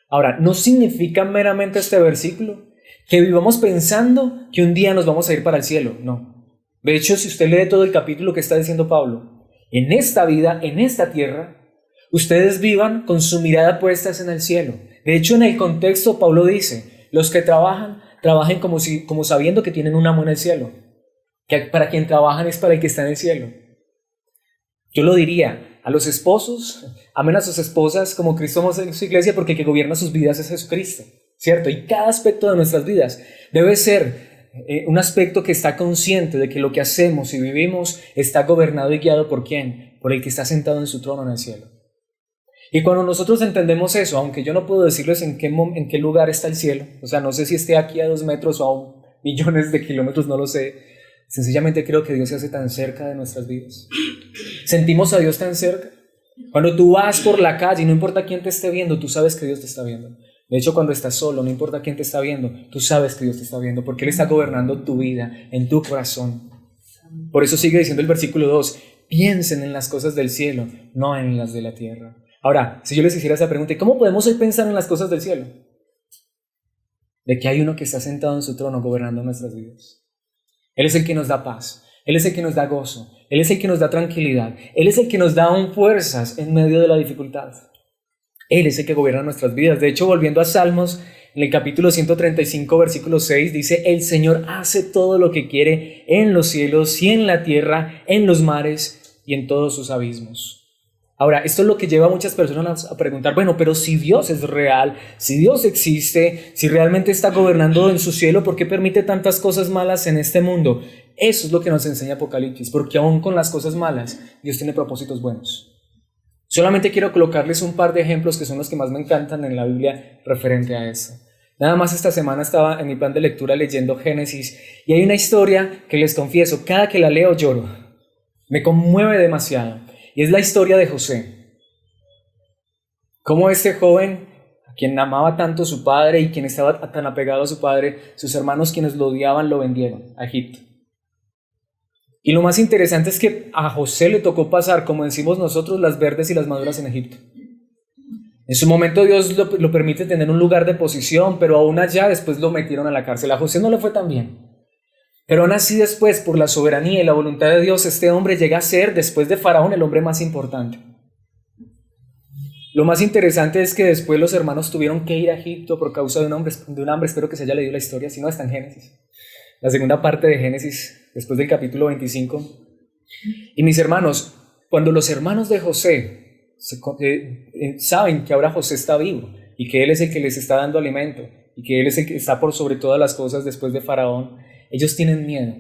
Speaker 1: Ahora, no significa meramente este versículo que vivamos pensando que un día nos vamos a ir para el cielo. No. De hecho, si usted lee todo el capítulo que está diciendo Pablo, en esta vida, en esta tierra, ustedes vivan con su mirada puestas en el cielo. De hecho, en el contexto, Pablo dice, los que trabajen como sabiendo que tienen un amo en el cielo. Que para quien trabajan es para el que está en el cielo. Yo lo diría, a los esposos, amen a sus esposas como Cristo amó a su iglesia, porque el que gobierna sus vidas es Jesucristo, ¿cierto? Y cada aspecto de nuestras vidas debe ser un aspecto que está consciente de que lo que hacemos y vivimos está gobernado y guiado ¿por quién? Por el que está sentado en su trono en el cielo. Y cuando nosotros entendemos eso, aunque yo no puedo decirles en qué lugar está el cielo, o sea, no sé si esté aquí a 2 metros o a millones de kilómetros, no lo sé, sencillamente creo que Dios se hace tan cerca de nuestras vidas. ¿Sentimos a Dios tan cerca? Cuando tú vas por la calle y no importa quién te esté viendo, tú sabes que Dios te está viendo. De hecho, cuando estás solo, no importa quién te está viendo, tú sabes que Dios te está viendo, porque Él está gobernando tu vida, en tu corazón. Por eso sigue diciendo el versículo 2, piensen en las cosas del cielo, no en las de la tierra. Ahora, si yo les hiciera esa pregunta, ¿cómo podemos hoy pensar en las cosas del cielo? De que hay uno que está sentado en su trono gobernando nuestras vidas. Él es el que nos da paz, Él es el que nos da gozo, Él es el que nos da tranquilidad, Él es el que nos da aún fuerzas en medio de la dificultad. Él es el que gobierna nuestras vidas. De hecho, volviendo a Salmos, en el capítulo 135, versículo 6, dice, el Señor hace todo lo que quiere en los cielos y en la tierra, en los mares y en todos sus abismos. Ahora, esto es lo que lleva a muchas personas a preguntar, bueno, pero si Dios es real, si Dios existe, si realmente está gobernando en su cielo, ¿por qué permite tantas cosas malas en este mundo? Eso es lo que nos enseña Apocalipsis, porque aún con las cosas malas, Dios tiene propósitos buenos. Solamente quiero colocarles un par de ejemplos que son los que más me encantan en la Biblia referente a eso. Nada más esta semana estaba en mi plan de lectura leyendo Génesis y hay una historia que les confieso, cada que la leo lloro. Me conmueve demasiado. Y es la historia de José. Cómo este joven, a quien amaba tanto su padre y quien estaba tan apegado a su padre, sus hermanos quienes lo odiaban lo vendieron a Egipto. Y lo más interesante es que a José le tocó pasar, como decimos nosotros, las verdes y las maduras en Egipto. En su momento Dios lo permite tener un lugar de posición, pero aún allá después lo metieron a la cárcel. A José no le fue tan bien. Pero aún así después, por la soberanía y la voluntad de Dios, este hombre llega a ser, después de Faraón, el hombre más importante. Lo más interesante es que después los hermanos tuvieron que ir a Egipto por causa de un hambre. Espero que se haya leído la historia, si no está en Génesis. La segunda parte de Génesis, después del capítulo 25. Y mis hermanos, cuando los hermanos de José saben que ahora José está vivo y que él es el que les está dando alimento y que él es el que está por sobre todas las cosas después de Faraón, ellos tienen miedo,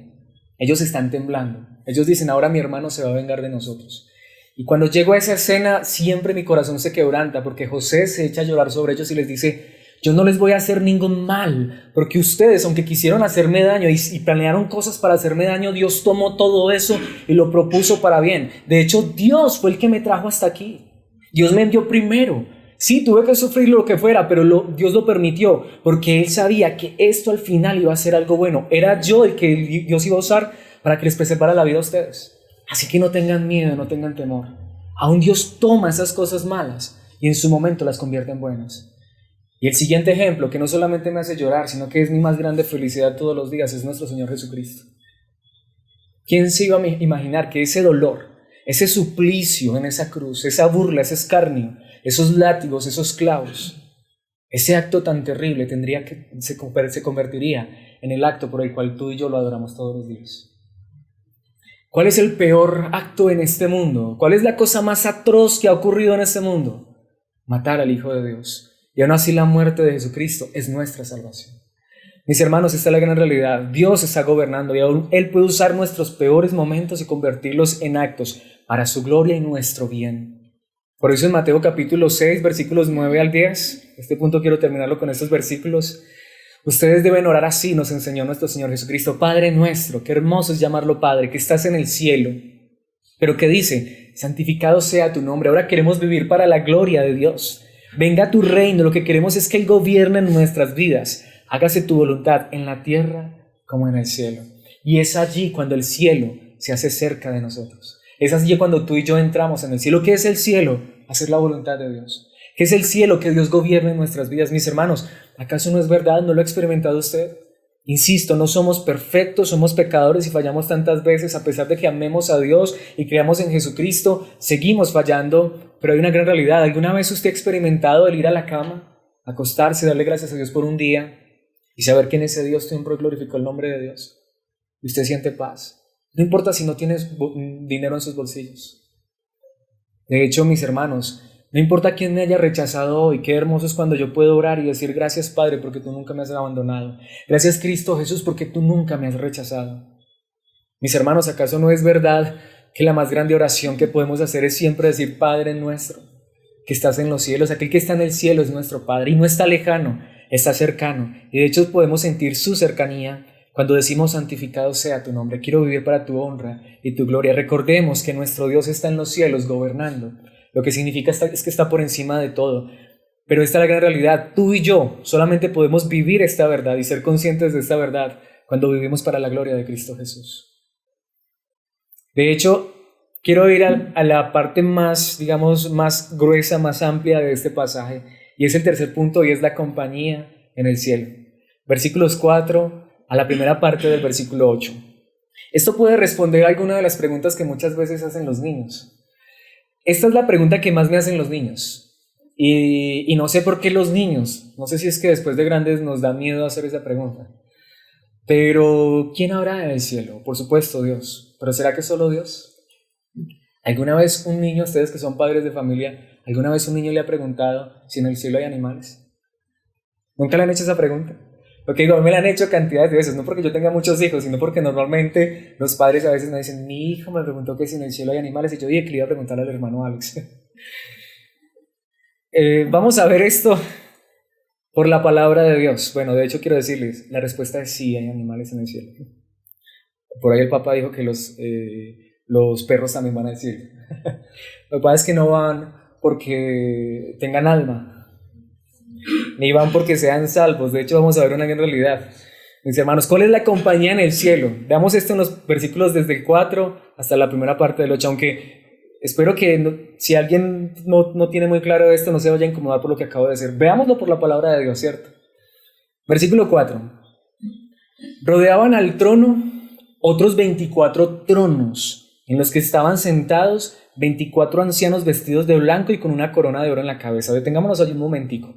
Speaker 1: ellos están temblando, ellos dicen, ahora mi hermano se va a vengar de nosotros. Y cuando llego a esa escena, siempre mi corazón se quebranta, porque José se echa a llorar sobre ellos y les dice, yo no les voy a hacer ningún mal, porque ustedes, aunque quisieron hacerme daño y planearon cosas para hacerme daño, Dios tomó todo eso y lo propuso para bien. De hecho, Dios fue el que me trajo hasta aquí. Dios me envió primero. Sí, tuve que sufrir lo que fuera, pero Dios lo permitió, porque Él sabía que esto al final iba a ser algo bueno. Era yo el que Dios iba a usar para que les preservara la vida a ustedes. Así que no tengan miedo, no tengan temor. Aún Dios toma esas cosas malas y en su momento las convierte en buenas. Y el siguiente ejemplo, que no solamente me hace llorar, sino que es mi más grande felicidad todos los días, es nuestro Señor Jesucristo. ¿Quién se iba a imaginar que ese dolor, ese suplicio en esa cruz, esa burla, ese escarnio, esos látigos, esos clavos, ese acto tan terrible se convertiría en el acto por el cual tú y yo lo adoramos todos los días? ¿Cuál es el peor acto en este mundo? ¿Cuál es la cosa más atroz que ha ocurrido en este mundo? Matar al Hijo de Dios. Y aún así la muerte de Jesucristo es nuestra salvación. Mis hermanos, esta es la gran realidad. Dios está gobernando y aún Él puede usar nuestros peores momentos y convertirlos en actos para su gloria y nuestro bien. Por eso en Mateo capítulo 6, versículos 9 al 10, este punto quiero terminarlo con estos versículos. Ustedes deben orar así, nos enseñó nuestro Señor Jesucristo. Padre nuestro, qué hermoso es llamarlo Padre, que estás en el cielo. Pero ¿qué dice? Santificado sea tu nombre. Ahora queremos vivir para la gloria de Dios. Venga tu reino. Lo que queremos es que Él gobierne en nuestras vidas. Hágase tu voluntad en la tierra como en el cielo. Y es allí cuando el cielo se hace cerca de nosotros. Es allí cuando tú y yo entramos en el cielo. ¿Qué es el cielo? Hacer la voluntad de Dios. ¿Qué es el cielo? Que Dios gobierne en nuestras vidas. Mis hermanos, ¿acaso no es verdad? ¿No lo ha experimentado usted? Insisto, no somos perfectos, somos pecadores y fallamos tantas veces. A pesar de que amemos a Dios y creamos en Jesucristo, seguimos fallando, pero hay una gran realidad. ¿Alguna vez usted ha experimentado el ir a la cama, acostarse, darle gracias a Dios por un día y saber que en ese día usted honró y glorificó el nombre de Dios? Y usted siente paz. No importa si no tienes dinero en sus bolsillos. De hecho, mis hermanos, no importa quién me haya rechazado hoy, qué hermoso es cuando yo puedo orar y decir gracias Padre porque tú nunca me has abandonado. Gracias Cristo Jesús porque tú nunca me has rechazado. Mis hermanos, ¿acaso no es verdad que la más grande oración que podemos hacer es siempre decir Padre nuestro, que estás en los cielos? Aquel que está en el cielo es nuestro Padre y no está lejano, está cercano. Y de hecho podemos sentir su cercanía cuando decimos santificado sea tu nombre. Quiero vivir para tu honra y tu gloria. Recordemos que nuestro Dios está en los cielos gobernando. Lo que significa es que está por encima de todo. Pero esta es la gran realidad. Tú y yo solamente podemos vivir esta verdad y ser conscientes de esta verdad cuando vivimos para la gloria de Cristo Jesús. De hecho, quiero ir a la parte más, digamos, más gruesa, más amplia de este pasaje. Y es el tercer punto y es la compañía en el cielo. Versículos 4 a la primera parte del versículo 8. Esto puede responder a alguna de las preguntas que muchas veces hacen los niños. Esta es la pregunta que más me hacen los niños. Y no sé por qué los niños. No sé si es que después de grandes nos da miedo hacer esa pregunta. Pero, ¿quién habrá en el cielo? Por supuesto, Dios. ¿Pero será que solo Dios? ¿Alguna vez un niño, ustedes que son padres de familia, alguna vez un niño le ha preguntado si en el cielo hay animales? ¿Nunca le han hecho esa pregunta? Porque digo, me la han hecho cantidades de veces, no porque yo tenga muchos hijos, sino porque normalmente los padres a veces me dicen, mi hijo me preguntó que si en el cielo hay animales, y yo dije que le iba a preguntar al hermano Alex. Vamos a ver esto por la palabra de Dios. Bueno, de hecho quiero decirles, la respuesta es sí, hay animales en el cielo. Por ahí el Papa dijo que los perros también van a decir. Lo que pasa es que no van porque tengan alma, ni van porque sean salvos. De hecho, vamos a ver una gran realidad. Mis hermanos, ¿cuál es la compañía en el cielo? Veamos esto en los versículos desde el 4 hasta la primera parte del 8, aunque espero que si alguien no tiene muy claro esto, no se vaya a incomodar por lo que acabo de decir. Veámoslo por la palabra de Dios, ¿cierto? Versículo 4. Rodeaban al trono otros 24 tronos, en los que estaban sentados 24 ancianos vestidos de blanco y con una corona de oro en la cabeza. Detengámonos allí un momentico.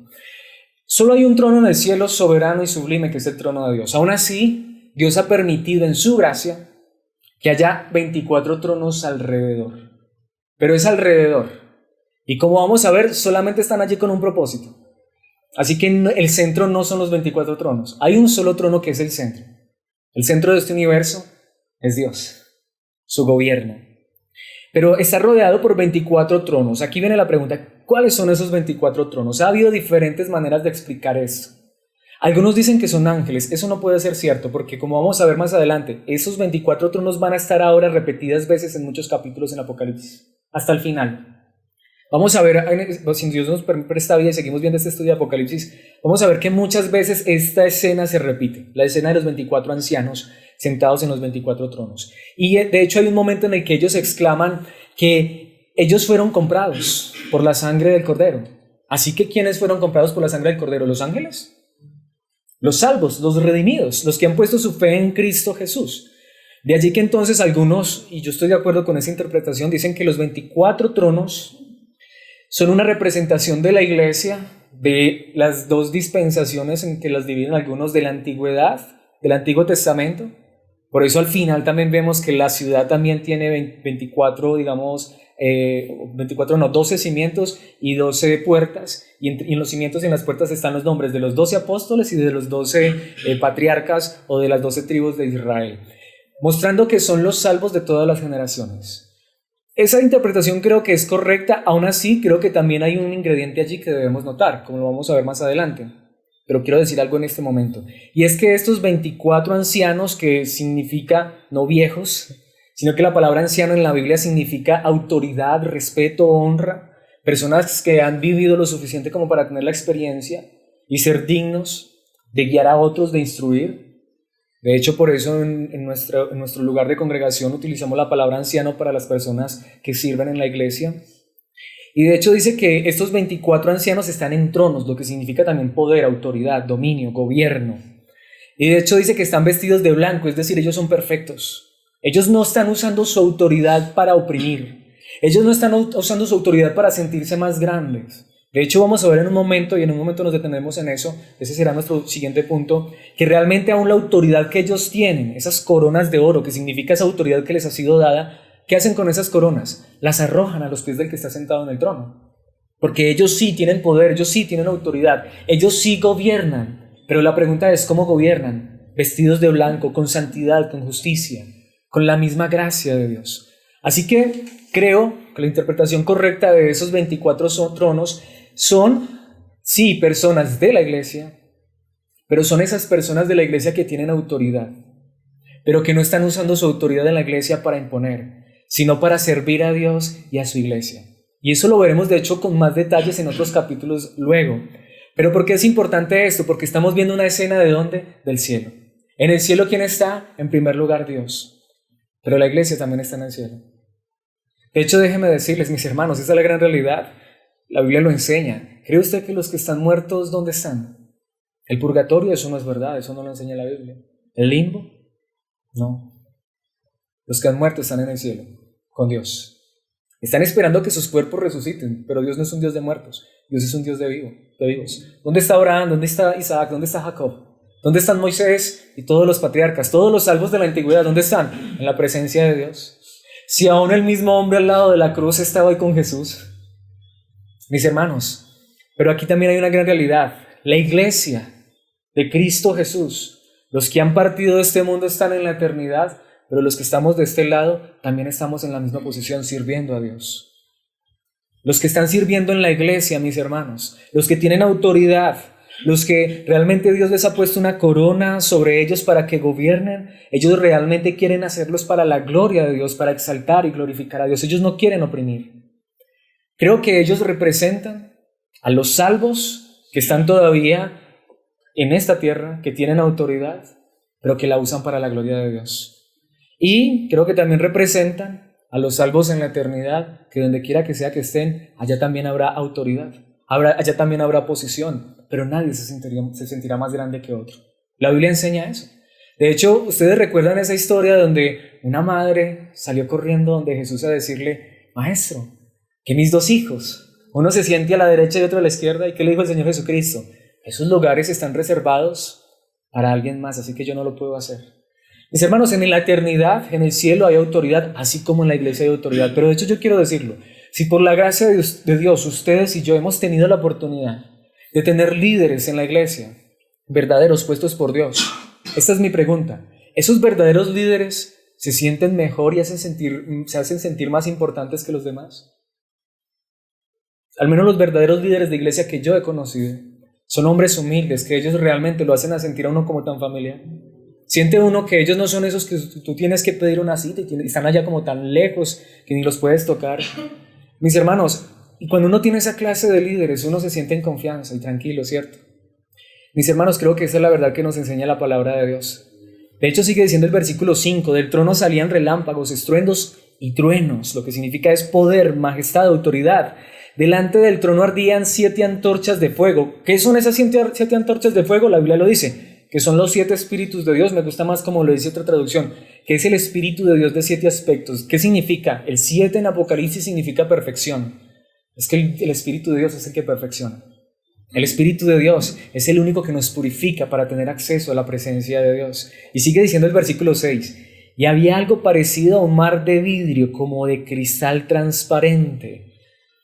Speaker 1: Solo hay un trono en el cielo soberano y sublime, que es el trono de Dios. Aún así, Dios ha permitido en su gracia que haya 24 tronos alrededor. Pero es alrededor. Y como vamos a ver, solamente están allí con un propósito. Así que el centro no son los 24 tronos. Hay un solo trono que es el centro. El centro de este universo es Dios, su gobierno. Pero está rodeado por 24 tronos. Aquí viene la pregunta, ¿cuáles son esos 24 tronos? Ha habido diferentes maneras de explicar esto. Algunos dicen que son ángeles. Eso no puede ser cierto, porque como vamos a ver más adelante, esos 24 tronos van a estar ahora repetidas veces en muchos capítulos en Apocalipsis, hasta el final. Vamos a ver, si Dios nos presta vida y seguimos viendo este estudio de Apocalipsis, vamos a ver que muchas veces esta escena se repite, la escena de los 24 ancianos sentados en los 24 tronos. Y de hecho hay un momento en el que ellos exclaman que ellos fueron comprados por la sangre del Cordero. Así que, ¿quiénes fueron comprados por la sangre del Cordero? ¿Los ángeles? Los salvos, los redimidos, los que han puesto su fe en Cristo Jesús. De allí que entonces algunos, y yo estoy de acuerdo con esa interpretación, dicen que los 24 tronos son una representación de la iglesia, de las dos dispensaciones en que las dividen algunos de la antigüedad, del Antiguo Testamento. Por eso al final también vemos que la ciudad también tiene 12 cimientos y 12 puertas, y en los cimientos y en las puertas están los nombres de los 12 apóstoles y de los 12 patriarcas o de las 12 tribus de Israel, mostrando que son los salvos de todas las generaciones. Esa interpretación creo que es correcta. Aún así creo que también hay un ingrediente allí que debemos notar, como lo vamos a ver más adelante. Pero quiero decir algo en este momento, y es que estos 24 ancianos, que significa no viejos, sino que la palabra anciano en la Biblia significa autoridad, respeto, honra, personas que han vivido lo suficiente como para tener la experiencia y ser dignos de guiar a otros, de instruir. De hecho, por eso en nuestro lugar de congregación utilizamos la palabra anciano para las personas que sirven en la iglesia. Y de hecho dice que estos 24 ancianos están en tronos, lo que significa también poder, autoridad, dominio, gobierno. Y de hecho dice que están vestidos de blanco, es decir, ellos son perfectos. Ellos no están usando su autoridad para oprimir. Ellos no están usando su autoridad para sentirse más grandes. De hecho, vamos a ver en un momento, y en un momento nos detenemos en eso, ese será nuestro siguiente punto, que realmente aún la autoridad que ellos tienen, esas coronas de oro, que significa esa autoridad que les ha sido dada, ¿qué hacen con esas coronas? Las arrojan a los pies del que está sentado en el trono. Porque ellos sí tienen poder, ellos sí tienen autoridad, ellos sí gobiernan. Pero la pregunta es, ¿cómo gobiernan? Vestidos de blanco, con santidad, con justicia, con la misma gracia de Dios. Así que creo que la interpretación correcta de esos 24 tronos son, sí, personas de la iglesia, pero son esas personas de la iglesia que tienen autoridad, pero que no están usando su autoridad en la iglesia para imponer, sino para servir a Dios y a su iglesia. Y eso lo veremos, de hecho, con más detalles en otros capítulos luego. Pero ¿por qué es importante esto? Porque estamos viendo una escena ¿de dónde? Del cielo. En el cielo, ¿quién está? En primer lugar, Dios. Pero la iglesia también está en el cielo. De hecho, déjenme decirles, mis hermanos, esa es la gran realidad. La Biblia lo enseña. ¿Cree usted que los que están muertos, dónde están? El purgatorio, eso no es verdad, eso no lo enseña la Biblia. ¿El limbo? No. Los que han muerto están en el cielo, con Dios. Están esperando que sus cuerpos resuciten, pero Dios no es un Dios de muertos, Dios es un Dios de vivos. ¿Dónde está Abraham? ¿Dónde está Isaac? ¿Dónde está Jacob? ¿Dónde están Moisés y todos los patriarcas? Todos los salvos de la antigüedad, ¿dónde están? En la presencia de Dios. Si aún el mismo hombre al lado de la cruz estaba hoy con Jesús. Mis hermanos, pero aquí también hay una gran realidad. La iglesia de Cristo Jesús, los que han partido de este mundo están en la eternidad, pero los que estamos de este lado también estamos en la misma posición sirviendo a Dios. Los que están sirviendo en la iglesia, mis hermanos, los que tienen autoridad, los que realmente Dios les ha puesto una corona sobre ellos para que gobiernen, ellos realmente quieren hacerlos para la gloria de Dios, para exaltar y glorificar a Dios. Ellos no quieren oprimir. Creo que ellos representan a los salvos que están todavía en esta tierra, que tienen autoridad, pero que la usan para la gloria de Dios. Y creo que también representan a los salvos en la eternidad, que donde quiera que sea que estén, allá también habrá autoridad, allá también habrá posición, pero nadie se sentirá más grande que otro. La Biblia enseña eso. De hecho, ustedes recuerdan esa historia donde una madre salió corriendo donde Jesús a decirle, Maestro, que mis dos hijos, uno se siente a la derecha y otro a la izquierda, ¿y qué le dijo el Señor Jesucristo? Esos lugares están reservados para alguien más, así que yo no lo puedo hacer. Mis hermanos, en la eternidad, en el cielo hay autoridad, así como en la iglesia hay autoridad. Pero de hecho yo quiero decirlo, si por la gracia de Dios, ustedes y yo hemos tenido la oportunidad de tener líderes en la iglesia, verdaderos puestos por Dios, esta es mi pregunta, ¿esos verdaderos líderes se sienten mejor y se hacen sentir más importantes que los demás? Al menos los verdaderos líderes de iglesia que yo he conocido son hombres humildes, que ellos realmente lo hacen a sentir a uno como tan familiar. Siente uno que ellos no son esos que tú tienes que pedir una cita y están allá como tan lejos que ni los puedes tocar. Mis hermanos, y cuando uno tiene esa clase de líderes, uno se siente en confianza y tranquilo, ¿cierto? Mis hermanos, creo que esa es la verdad que nos enseña la palabra de Dios. De hecho, sigue diciendo el versículo 5, del trono salían relámpagos, estruendos y truenos, lo que significa es poder, majestad, autoridad. Delante del trono ardían 7 antorchas de fuego. ¿Qué son esas 7 antorchas de fuego? La Biblia lo dice, que son los 7 espíritus de Dios. Me gusta más como lo dice otra traducción, que es el espíritu de Dios de 7 aspectos. ¿Qué significa? El 7 en Apocalipsis significa perfección. Es que el espíritu de Dios es el que perfecciona. El espíritu de Dios es el único que nos purifica para tener acceso a la presencia de Dios. Y sigue diciendo el versículo 6, y había algo parecido a un mar de vidrio como de cristal transparente.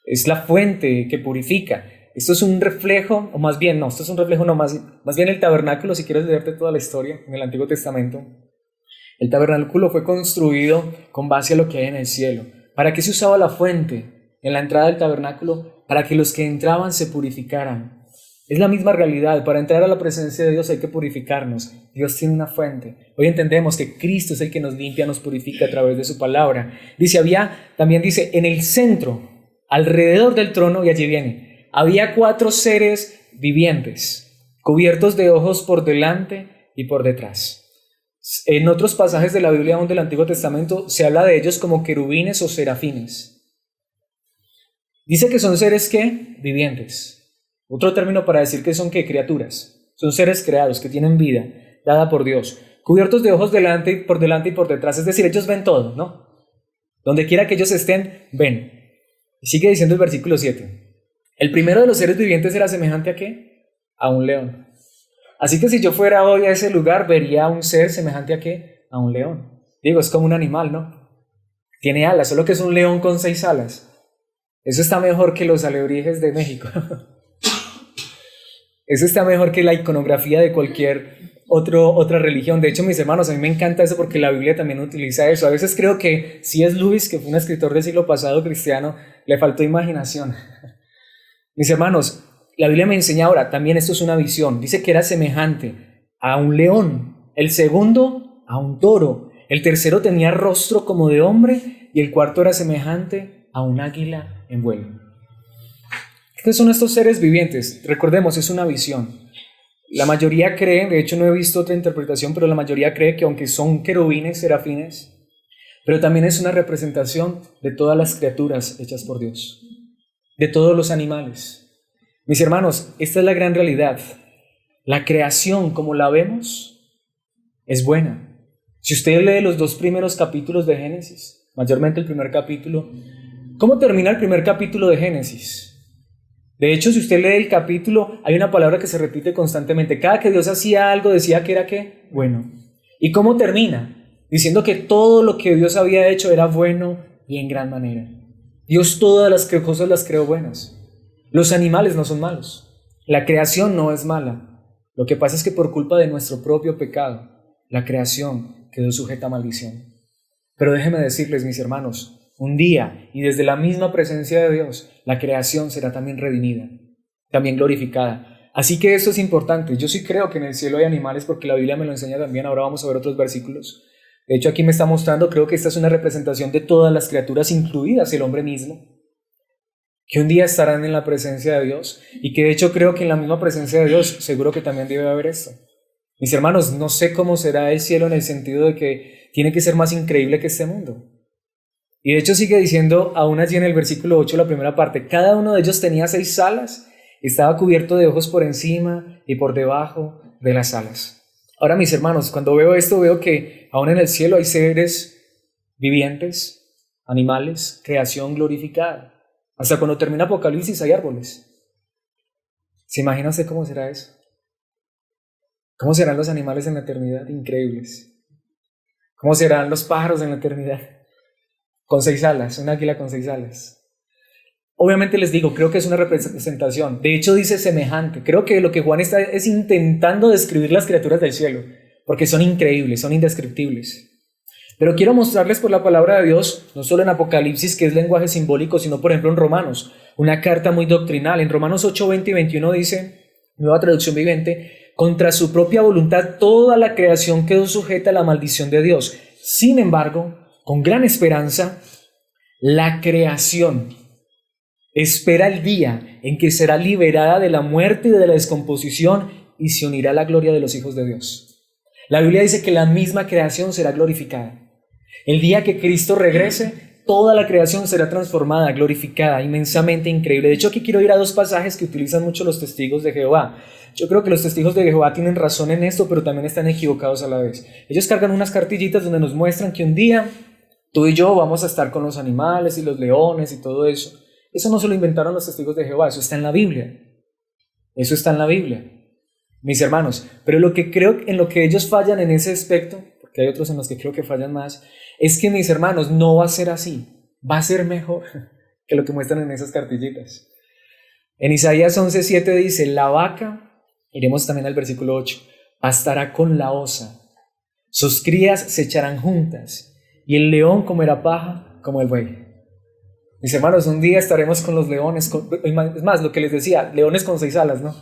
Speaker 1: Es la fuente que purifica. Esto es un reflejo, o más bien, no, esto es un reflejo, no, más bien el tabernáculo, si quieres leerte toda la historia en el Antiguo Testamento. El tabernáculo fue construido con base a lo que hay en el cielo. ¿Para qué se usaba la fuente en la entrada del tabernáculo? Para que los que entraban se purificaran. Es la misma realidad. Para entrar a la presencia de Dios hay que purificarnos. Dios tiene una fuente. Hoy entendemos que Cristo es el que nos limpia, nos purifica a través de su palabra. También dice, en el centro, alrededor del trono, y allí viene, había 4 seres vivientes, cubiertos de ojos por delante y por detrás. En otros pasajes de la Biblia, aún del Antiguo Testamento, se habla de ellos como querubines o serafines. Dice que son seres, ¿qué? Vivientes. Otro término para decir que son, ¿qué? Criaturas. Son seres creados que tienen vida, dada por Dios, cubiertos de ojos delante y por detrás. Es decir, ellos ven todo, ¿no? Donde quiera que ellos estén, ven. Y sigue diciendo el versículo 7. El primero de los seres vivientes era semejante ¿a qué? A un león. Así que si yo fuera hoy a ese lugar, vería a un ser semejante ¿a qué? A un león. Digo, es como un animal, ¿no? Tiene alas, solo que es un león con 6 alas. Eso está mejor que los alebrijes de México. Eso está mejor que la iconografía de cualquier otra religión. De hecho, mis hermanos, a mí me encanta eso porque la Biblia también utiliza eso. A veces creo que C.S. Lewis, que fue un escritor del siglo pasado cristiano, le faltó imaginación. Mis hermanos, la Biblia me enseña ahora, también esto es una visión. Dice que era semejante a un león, el segundo a un toro, el tercero tenía rostro como de hombre y el cuarto era semejante a un águila en vuelo. ¿Qué son estos seres vivientes? Recordemos, es una visión. La mayoría creen, de hecho no he visto otra interpretación, pero la mayoría cree que aunque son querubines, serafines, pero también es una representación de todas las criaturas hechas por Dios, de todos los animales. Mis hermanos, esta es la gran realidad. La creación, como la vemos, es buena. Si usted lee los 2 primeros capítulos de Génesis, mayormente el primer capítulo, ¿cómo termina el primer capítulo de Génesis? De hecho, si usted lee el capítulo, hay una palabra que se repite constantemente. Cada que Dios hacía algo, decía que era ¿qué? Bueno. ¿Y cómo termina? Diciendo que todo lo que Dios había hecho era bueno y en gran manera. Dios todas las cosas las creó buenas. Los animales no son malos. La creación no es mala. Lo que pasa es que por culpa de nuestro propio pecado, la creación quedó sujeta a maldición. Pero déjenme decirles, mis hermanos, un día, y desde la misma presencia de Dios, la creación será también redimida, también glorificada. Así que esto es importante. Yo sí creo que en el cielo hay animales porque la Biblia me lo enseña también. Ahora vamos a ver otros versículos. De hecho, aquí me está mostrando, creo que esta es una representación de todas las criaturas, incluidas el hombre mismo, que un día estarán en la presencia de Dios y que de hecho creo que en la misma presencia de Dios seguro que también debe haber esto. Mis hermanos, no sé cómo será el cielo en el sentido de que tiene que ser más increíble que este mundo. Y de hecho sigue diciendo aún allí en el versículo 8, la primera parte, cada uno de ellos tenía 6 alas, estaba cubierto de ojos por encima y por debajo de las alas. Ahora, mis hermanos, cuando veo esto, veo que aún en el cielo hay seres vivientes, animales, creación glorificada. Hasta cuando termina Apocalipsis hay árboles. ¿Se imagina usted cómo será eso? ¿Cómo serán los animales en la eternidad? Increíbles. ¿Cómo serán los pájaros en la eternidad? Con 6 alas, un águila con 6 alas. Obviamente les digo, creo que es una representación. De hecho dice semejante. Creo que lo que Juan está es intentando describir las criaturas del cielo, porque son increíbles, son indescriptibles. Pero quiero mostrarles por la palabra de Dios, no solo en Apocalipsis, que es lenguaje simbólico, sino por ejemplo en Romanos, una carta muy doctrinal. En Romanos 8, 20 y 21 dice, nueva traducción viviente, contra su propia voluntad toda la creación quedó sujeta a la maldición de Dios. Sin embargo, con gran esperanza, la creación espera el día en que será liberada de la muerte y de la descomposición y se unirá a la gloria de los hijos de Dios. La Biblia dice que la misma creación será glorificada. El día que Cristo regrese, toda la creación será transformada, glorificada, inmensamente increíble. De hecho, aquí quiero ir a 2 pasajes que utilizan mucho los testigos de Jehová. Yo creo que los testigos de Jehová tienen razón en esto, pero también están equivocados a la vez. Ellos cargan unas cartillitas donde nos muestran que un día tú y yo vamos a estar con los animales y los leones y todo eso. Eso no se lo inventaron los testigos de Jehová, eso está en la Biblia. Eso está en la Biblia, mis hermanos. Pero lo que creo en lo que ellos fallan en ese aspecto, porque hay otros en los que creo que fallan más, es que, mis hermanos, no va a ser así. Va a ser mejor que lo que muestran en esas cartillitas. En Isaías 11:7 dice, la vaca, iremos también al versículo 8, pastará con la osa, sus crías se echarán juntas, y el león comerá paja como el buey. Mis hermanos, un día estaremos con los leones, es más, lo que les decía, leones con 6 alas, ¿no?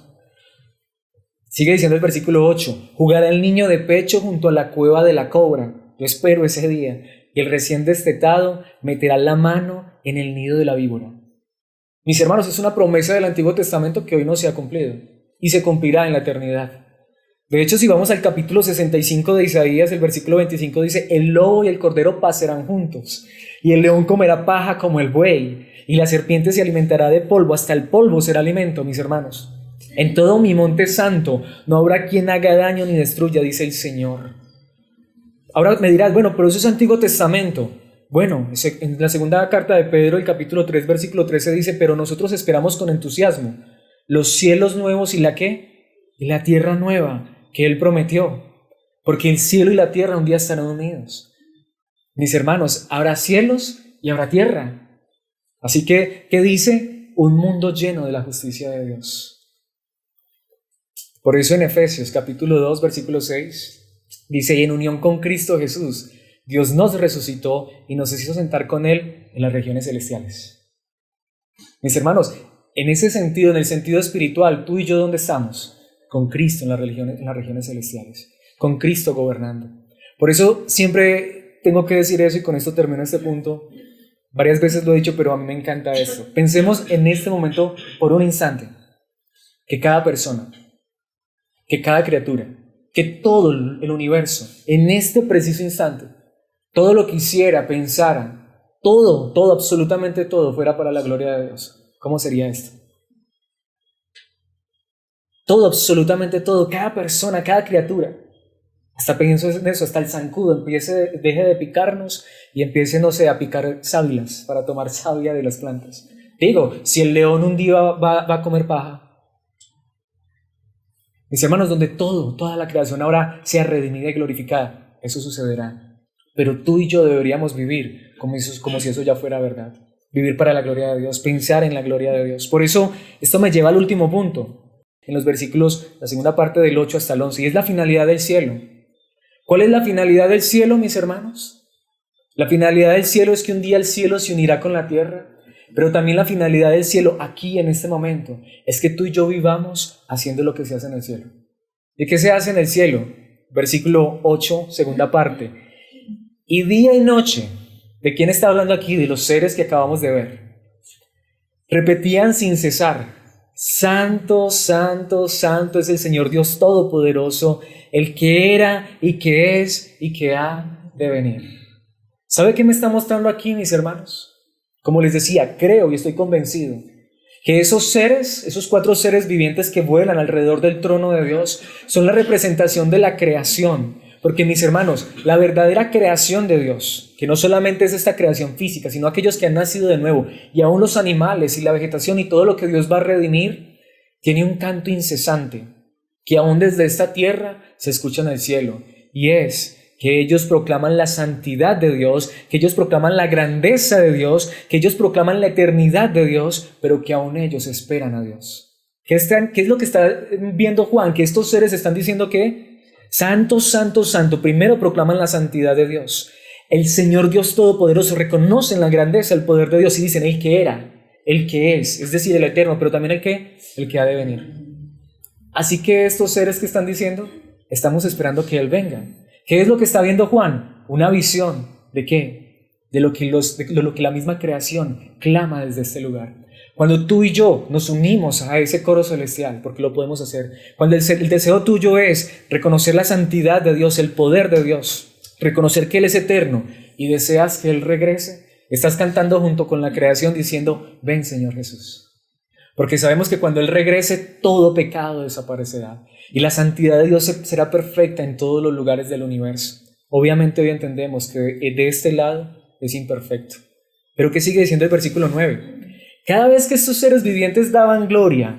Speaker 1: Sigue diciendo el versículo 8, jugará el niño de pecho junto a la cueva de la cobra. Yo espero ese día. Y el recién destetado meterá la mano en el nido de la víbora. Mis hermanos, es una promesa del Antiguo Testamento que hoy no se ha cumplido y se cumplirá en la eternidad. De hecho, si vamos al capítulo 65 de Isaías, el versículo 25 dice, el lobo y el cordero pasarán juntos, y el león comerá paja como el buey, y la serpiente se alimentará de polvo, hasta el polvo será alimento, mis hermanos. En todo mi monte santo no habrá quien haga daño ni destruya, dice el Señor. Ahora me dirás, bueno, pero eso es Antiguo Testamento. Bueno, en la segunda carta de Pedro, el capítulo 3, versículo 13 dice, pero nosotros esperamos con entusiasmo los cielos nuevos y la ¿qué? Y la tierra nueva que Él prometió, porque el cielo y la tierra un día estarán unidos. Mis hermanos, habrá cielos y habrá tierra. Así que, ¿qué dice? Un mundo lleno de la justicia de Dios. Por eso en Efesios capítulo 2, versículo 6, dice, y en unión con Cristo Jesús, Dios nos resucitó y nos hizo sentar con Él en las regiones celestiales. Mis hermanos, en ese sentido, en el sentido espiritual, tú y yo, ¿dónde estamos? Con Cristo en las regiones celestiales, con Cristo gobernando. Por eso siempre tengo que decir eso y con esto termino este punto. Varias veces lo he dicho, pero a mí me encanta esto. Pensemos en este momento por un instante que cada persona, que cada criatura, que todo el universo, en este preciso instante, todo lo que hiciera, pensara, todo, absolutamente todo fuera para la gloria de Dios. ¿Cómo sería esto? Todo, absolutamente todo, cada persona, cada criatura. Hasta pienso en eso, hasta el zancudo deje de picarnos y empiece, no sé, a picar sábilas para tomar savia de las plantas. Digo, si el león un día va a comer paja. Mis hermanos, donde toda la creación ahora sea redimida y glorificada, eso sucederá. Pero tú y yo deberíamos vivir como si eso ya fuera verdad. Vivir para la gloria de Dios, pensar en la gloria de Dios. Por eso, esto me lleva al último punto. En los versículos, la segunda parte del 8 hasta el 11, y es la finalidad del cielo. ¿Cuál es la finalidad del cielo, mis hermanos? La finalidad del cielo es que un día el cielo se unirá con la tierra, pero también la finalidad del cielo aquí en este momento es que tú y yo vivamos haciendo lo que se hace en el cielo. ¿Y qué se hace en el cielo? Versículo 8, segunda parte. Y día y noche, ¿de quién está hablando aquí? De los seres que acabamos de ver. Repetían sin cesar, Santo, santo, santo es el Señor Dios Todopoderoso, el que era y que es y que ha de venir. ¿Sabe qué me está mostrando aquí, mis hermanos? Como les decía, creo y estoy convencido que esos seres, esos 4 seres vivientes que vuelan alrededor del trono de Dios, son la representación de la creación. Porque, mis hermanos, la verdadera creación de Dios, que no solamente es esta creación física, sino aquellos que han nacido de nuevo, y aún los animales y la vegetación y todo lo que Dios va a redimir, tiene un canto incesante, que aún desde esta tierra se escucha en el cielo, y es que ellos proclaman la santidad de Dios, que ellos proclaman la grandeza de Dios, que ellos proclaman la eternidad de Dios, pero que aún ellos esperan a Dios. ¿Qué es lo que está viendo Juan? Que estos seres están diciendo que Santo, santo, santo. Primero proclaman la santidad de Dios. El Señor Dios Todopoderoso, reconocen la grandeza, el poder de Dios y dicen el que era, el que es decir, el eterno, pero también el que ha de venir. Así que estos seres que están diciendo, estamos esperando que Él venga. ¿Qué es lo que está viendo Juan? Una visión. ¿De qué? De lo que la misma creación clama desde este lugar. Cuando tú y yo nos unimos a ese coro celestial, porque lo podemos hacer, cuando el deseo tuyo es reconocer la santidad de Dios, el poder de Dios, reconocer que Él es eterno y deseas que Él regrese, estás cantando junto con la creación diciendo, ven Señor Jesús. Porque sabemos que cuando Él regrese, todo pecado desaparecerá y la santidad de Dios será perfecta en todos los lugares del universo. Obviamente hoy entendemos que de este lado es imperfecto. Pero ¿qué sigue diciendo el versículo 9? Cada vez que estos seres vivientes daban gloria,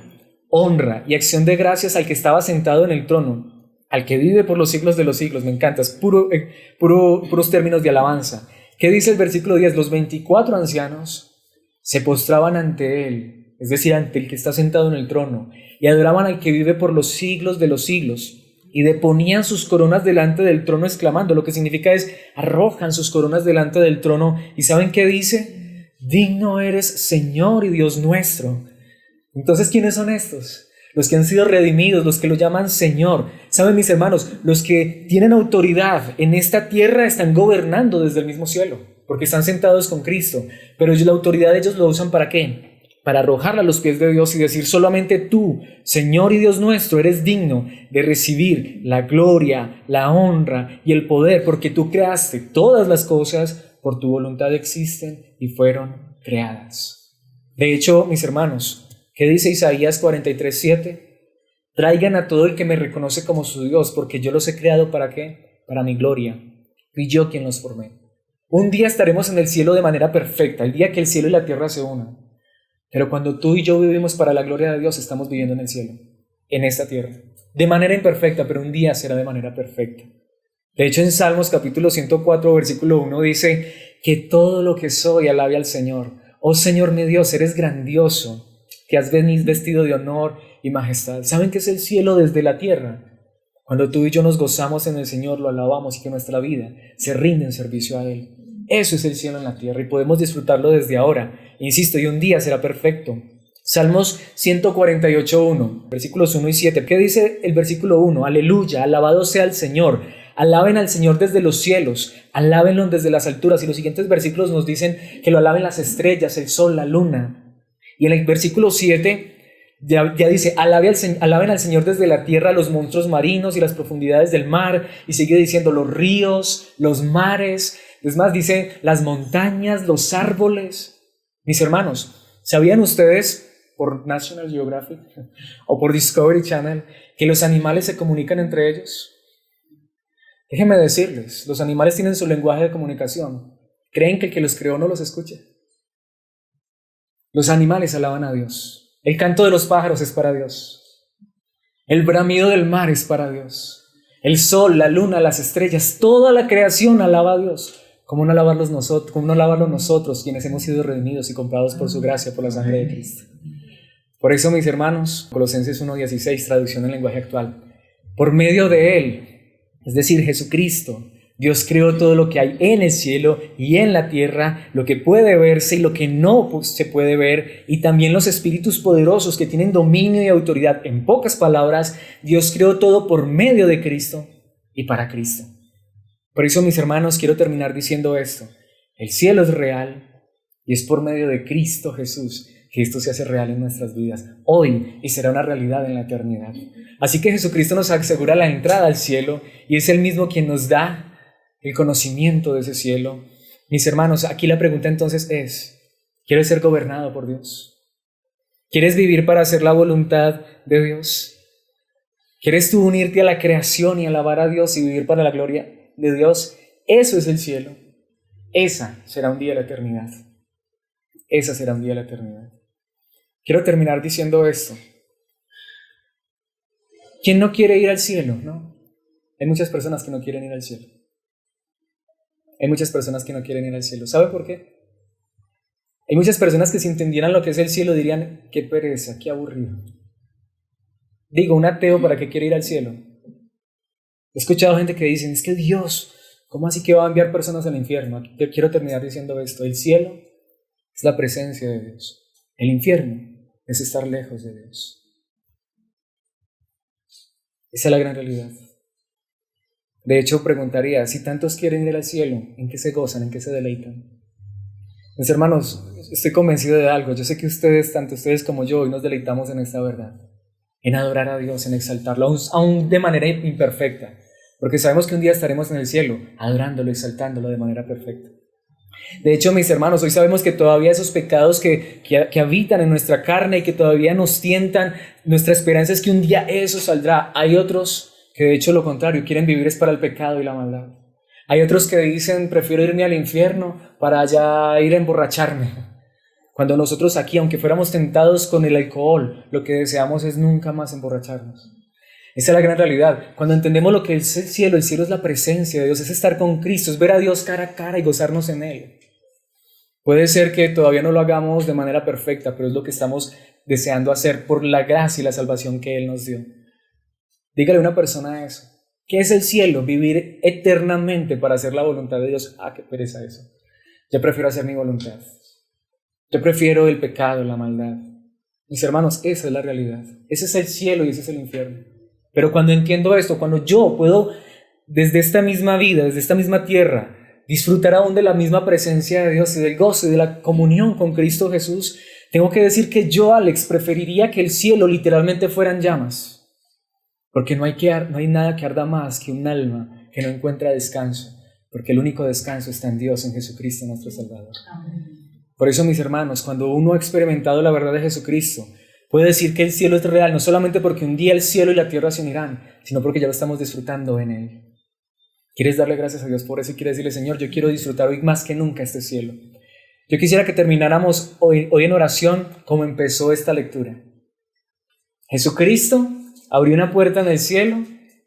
Speaker 1: honra y acción de gracias al que estaba sentado en el trono, al que vive por los siglos de los siglos, me encanta, es puros términos de alabanza. ¿Qué dice el versículo 10? Los 24 ancianos se postraban ante Él, es decir, ante el que está sentado en el trono, y adoraban al que vive por los siglos de los siglos, y deponían sus coronas delante del trono exclamando, lo que significa es, arrojan sus coronas delante del trono, y ¿saben qué dice? Digno eres, Señor y Dios nuestro. Entonces, ¿quiénes son estos? los que han sido redimidos, los que lo llaman Señor. ¿Saben, mis hermanos? Los que tienen autoridad en esta tierra están gobernando desde el mismo cielo, porque están sentados con Cristo. Pero la autoridad de ellos lo usan ¿para qué? Para arrojarla a los pies de Dios y decir: solamente tú, Señor y Dios nuestro, eres digno de recibir la gloria, la honra y el poder, porque tú creaste todas las cosas, por tu voluntad existen y fueron creadas. De hecho, mis hermanos, ¿qué dice Isaías 43:7? Traigan a todo el que me reconoce como su Dios, porque yo los he creado ¿para qué? Para mi gloria. Fui yo quien los formé. Un día estaremos en el cielo de manera perfecta, el día que el cielo y la tierra se unan. Pero cuando tú y yo vivimos para la gloria de Dios, estamos viviendo en el cielo, en esta tierra, de manera imperfecta, pero un día será de manera perfecta. De hecho, en Salmos capítulo 104, versículo 1 dice: que todo lo que soy alabe al Señor. Oh Señor mi Dios, eres grandioso, que has vestido de honor y majestad. ¿Saben qué es el cielo desde la tierra? Cuando tú y yo nos gozamos en el Señor, lo alabamos y que nuestra vida se rinde en servicio a Él. Eso es el cielo en la tierra y podemos disfrutarlo desde ahora. Insisto, y un día será perfecto. Salmos 148:1, versículos 1 y 7. ¿Qué dice el versículo 1? Aleluya, alabado sea el Señor. Alaben al Señor desde los cielos, alábenlo desde las alturas. Y los siguientes versículos nos dicen que lo alaben las estrellas, el sol, la luna. Y en el versículo 7 ya dice: alaben al Señor desde la tierra, los monstruos marinos y las profundidades del mar. Y sigue diciendo: los ríos, los mares. Es más, dice las montañas, los árboles. Mis hermanos, ¿sabían ustedes por National Geographic o por Discovery Channel que los animales se comunican entre ellos? Déjenme decirles, los animales tienen su lenguaje de comunicación. ¿Creen que el que los creó no los escucha? Los animales alaban a Dios. El canto de los pájaros es para Dios. El bramido del mar es para Dios. El sol, la luna, las estrellas, toda la creación alaba a Dios. ¿Cómo no alabarlo nosotros, quienes hemos sido redimidos y comprados por su gracia, por la sangre de Cristo? Por eso, mis hermanos, Colosenses 1:16, traducción en lenguaje actual: por medio de Él, es decir, Jesucristo, Dios creó todo lo que hay en el cielo y en la tierra, lo que puede verse y lo que no se puede ver, y también los espíritus poderosos que tienen dominio y autoridad. En pocas palabras, Dios creó todo por medio de Cristo y para Cristo. Por eso, mis hermanos, quiero terminar diciendo esto: el cielo es real y es por medio de Cristo Jesús que esto se hace real en nuestras vidas hoy y será una realidad en la eternidad. Así que Jesucristo nos asegura la entrada al cielo y es Él mismo quien nos da el conocimiento de ese cielo. Mis hermanos, aquí la pregunta entonces es: ¿quieres ser gobernado por Dios? ¿Quieres vivir para hacer la voluntad de Dios? ¿Quieres tú unirte a la creación y alabar a Dios y vivir para la gloria de Dios? Eso es el cielo. Esa será un día de la eternidad. Esa será un día de la eternidad. Quiero terminar diciendo esto. ¿Quién no quiere ir al cielo? ¿No? Hay muchas personas que no quieren ir al cielo. Hay muchas personas que no quieren ir al cielo. ¿Sabe por qué? Hay muchas personas que si entendieran lo que es el cielo dirían: qué pereza, qué aburrido. Digo, un ateo, ¿para qué quiere ir al cielo? He escuchado gente que dicen: es que Dios, ¿cómo así que va a enviar personas al infierno? Yo quiero terminar diciendo esto: el cielo es la presencia de Dios. El infierno es estar lejos de Dios. Esa es la gran realidad. De hecho, preguntaría: si tantos quieren ir al cielo, ¿en qué se gozan? ¿En qué se deleitan? Mis hermanos, estoy convencido de algo. Yo sé que ustedes, tanto ustedes como yo, hoy nos deleitamos en esta verdad, en adorar a Dios, en exaltarlo, aún de manera imperfecta, porque sabemos que un día estaremos en el cielo, adorándolo, exaltándolo de manera perfecta. De hecho, mis hermanos, hoy sabemos que todavía esos pecados que habitan en nuestra carne y que todavía nos tientan, nuestra esperanza es que un día eso saldrá. Hay otros que de hecho lo contrario, quieren vivir es para el pecado y la maldad. Hay otros que dicen: prefiero irme al infierno para allá ir a emborracharme. Cuando nosotros aquí, aunque fuéramos tentados con el alcohol, lo que deseamos es nunca más emborracharnos. Esa es la gran realidad. Cuando entendemos lo que es el cielo es la presencia de Dios, es estar con Cristo, es ver a Dios cara a cara y gozarnos en Él. Puede ser que todavía no lo hagamos de manera perfecta, pero es lo que estamos deseando hacer por la gracia y la salvación que Él nos dio. Dígale a una persona eso. ¿Qué es el cielo? Vivir eternamente para hacer la voluntad de Dios. Qué pereza eso. Yo prefiero hacer mi voluntad. Yo prefiero el pecado, la maldad. Mis hermanos, esa es la realidad. Ese es el cielo y ese es el infierno. Pero cuando entiendo esto, cuando yo puedo desde esta misma vida, desde esta misma tierra, disfrutar aún de la misma presencia de Dios y del gozo y de la comunión con Cristo Jesús, tengo que decir que yo, Alex, preferiría que el cielo literalmente fuera en llamas. Porque no hay nada que arda más que un alma que no encuentra descanso. Porque el único descanso está en Dios, en Jesucristo, nuestro Salvador. Por eso, mis hermanos, cuando uno ha experimentado la verdad de Jesucristo, puede decir que el cielo es real, no solamente porque un día el cielo y la tierra se unirán, sino porque ya lo estamos disfrutando en Él. ¿Quieres darle gracias a Dios por eso y quieres decirle, Señor, yo quiero disfrutar hoy más que nunca este cielo? Yo quisiera que termináramos hoy en oración como empezó esta lectura. Jesucristo abrió una puerta en el cielo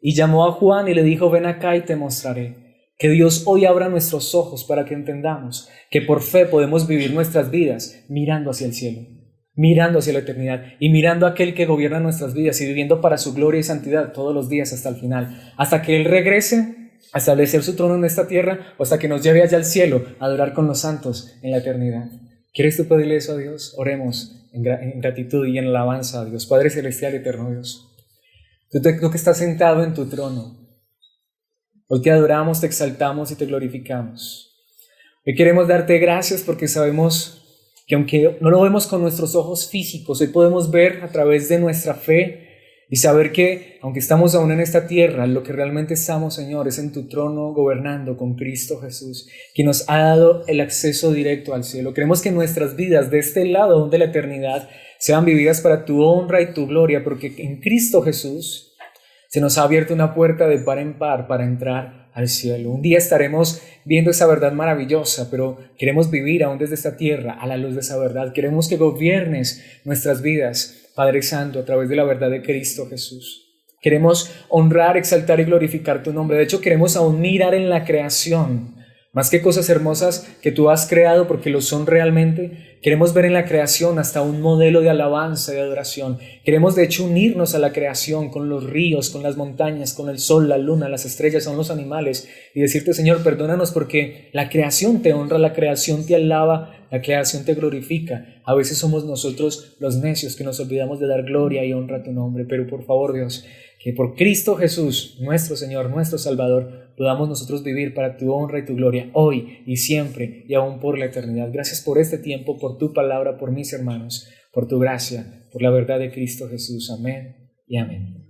Speaker 1: y llamó a Juan y le dijo, ven acá y te mostraré. Que Dios hoy abra nuestros ojos para que entendamos que por fe podemos vivir nuestras vidas mirando hacia el cielo, mirando hacia la eternidad y mirando a aquel que gobierna nuestras vidas y viviendo para su gloria y santidad todos los días hasta el final, hasta que Él regrese a establecer su trono en esta tierra o hasta que nos lleve allá al cielo a adorar con los santos en la eternidad. ¿Quieres tú pedirle eso a Dios? Oremos en gratitud y en alabanza a Dios. Padre celestial, eterno Dios, tú que estás sentado en tu trono, hoy te adoramos, te exaltamos y te glorificamos. Hoy queremos darte gracias porque sabemos que aunque no lo vemos con nuestros ojos físicos, hoy podemos ver a través de nuestra fe y saber que aunque estamos aún en esta tierra, lo que realmente estamos, Señor, es en tu trono gobernando con Cristo Jesús, quien nos ha dado el acceso directo al cielo. Queremos que nuestras vidas de este lado de la eternidad sean vividas para tu honra y tu gloria, porque en Cristo Jesús se nos ha abierto una puerta de par en par para entrar al cielo. Un día estaremos viendo esa verdad maravillosa, pero queremos vivir aún desde esta tierra a la luz de esa verdad. Queremos que gobiernes nuestras vidas, Padre Santo, a través de la verdad de Cristo Jesús. Queremos honrar, exaltar y glorificar tu nombre. De hecho, queremos aún mirar en la creación, más que cosas hermosas que tú has creado, porque lo son realmente. Queremos ver en la creación hasta un modelo de alabanza y de adoración. Queremos de hecho unirnos a la creación con los ríos, con las montañas, con el sol, la luna, las estrellas, son los animales y decirte, Señor, perdónanos porque la creación te honra, la creación te alaba, la creación te glorifica. A veces somos nosotros los necios que nos olvidamos de dar gloria y honra a tu nombre, pero por favor, Dios, que por Cristo Jesús, nuestro Señor, nuestro Salvador, podamos nosotros vivir para tu honra y tu gloria hoy y siempre y aún por la eternidad. Gracias por este tiempo, por tu palabra, por mis hermanos, por tu gracia, por la verdad de Cristo Jesús. Amén y amén.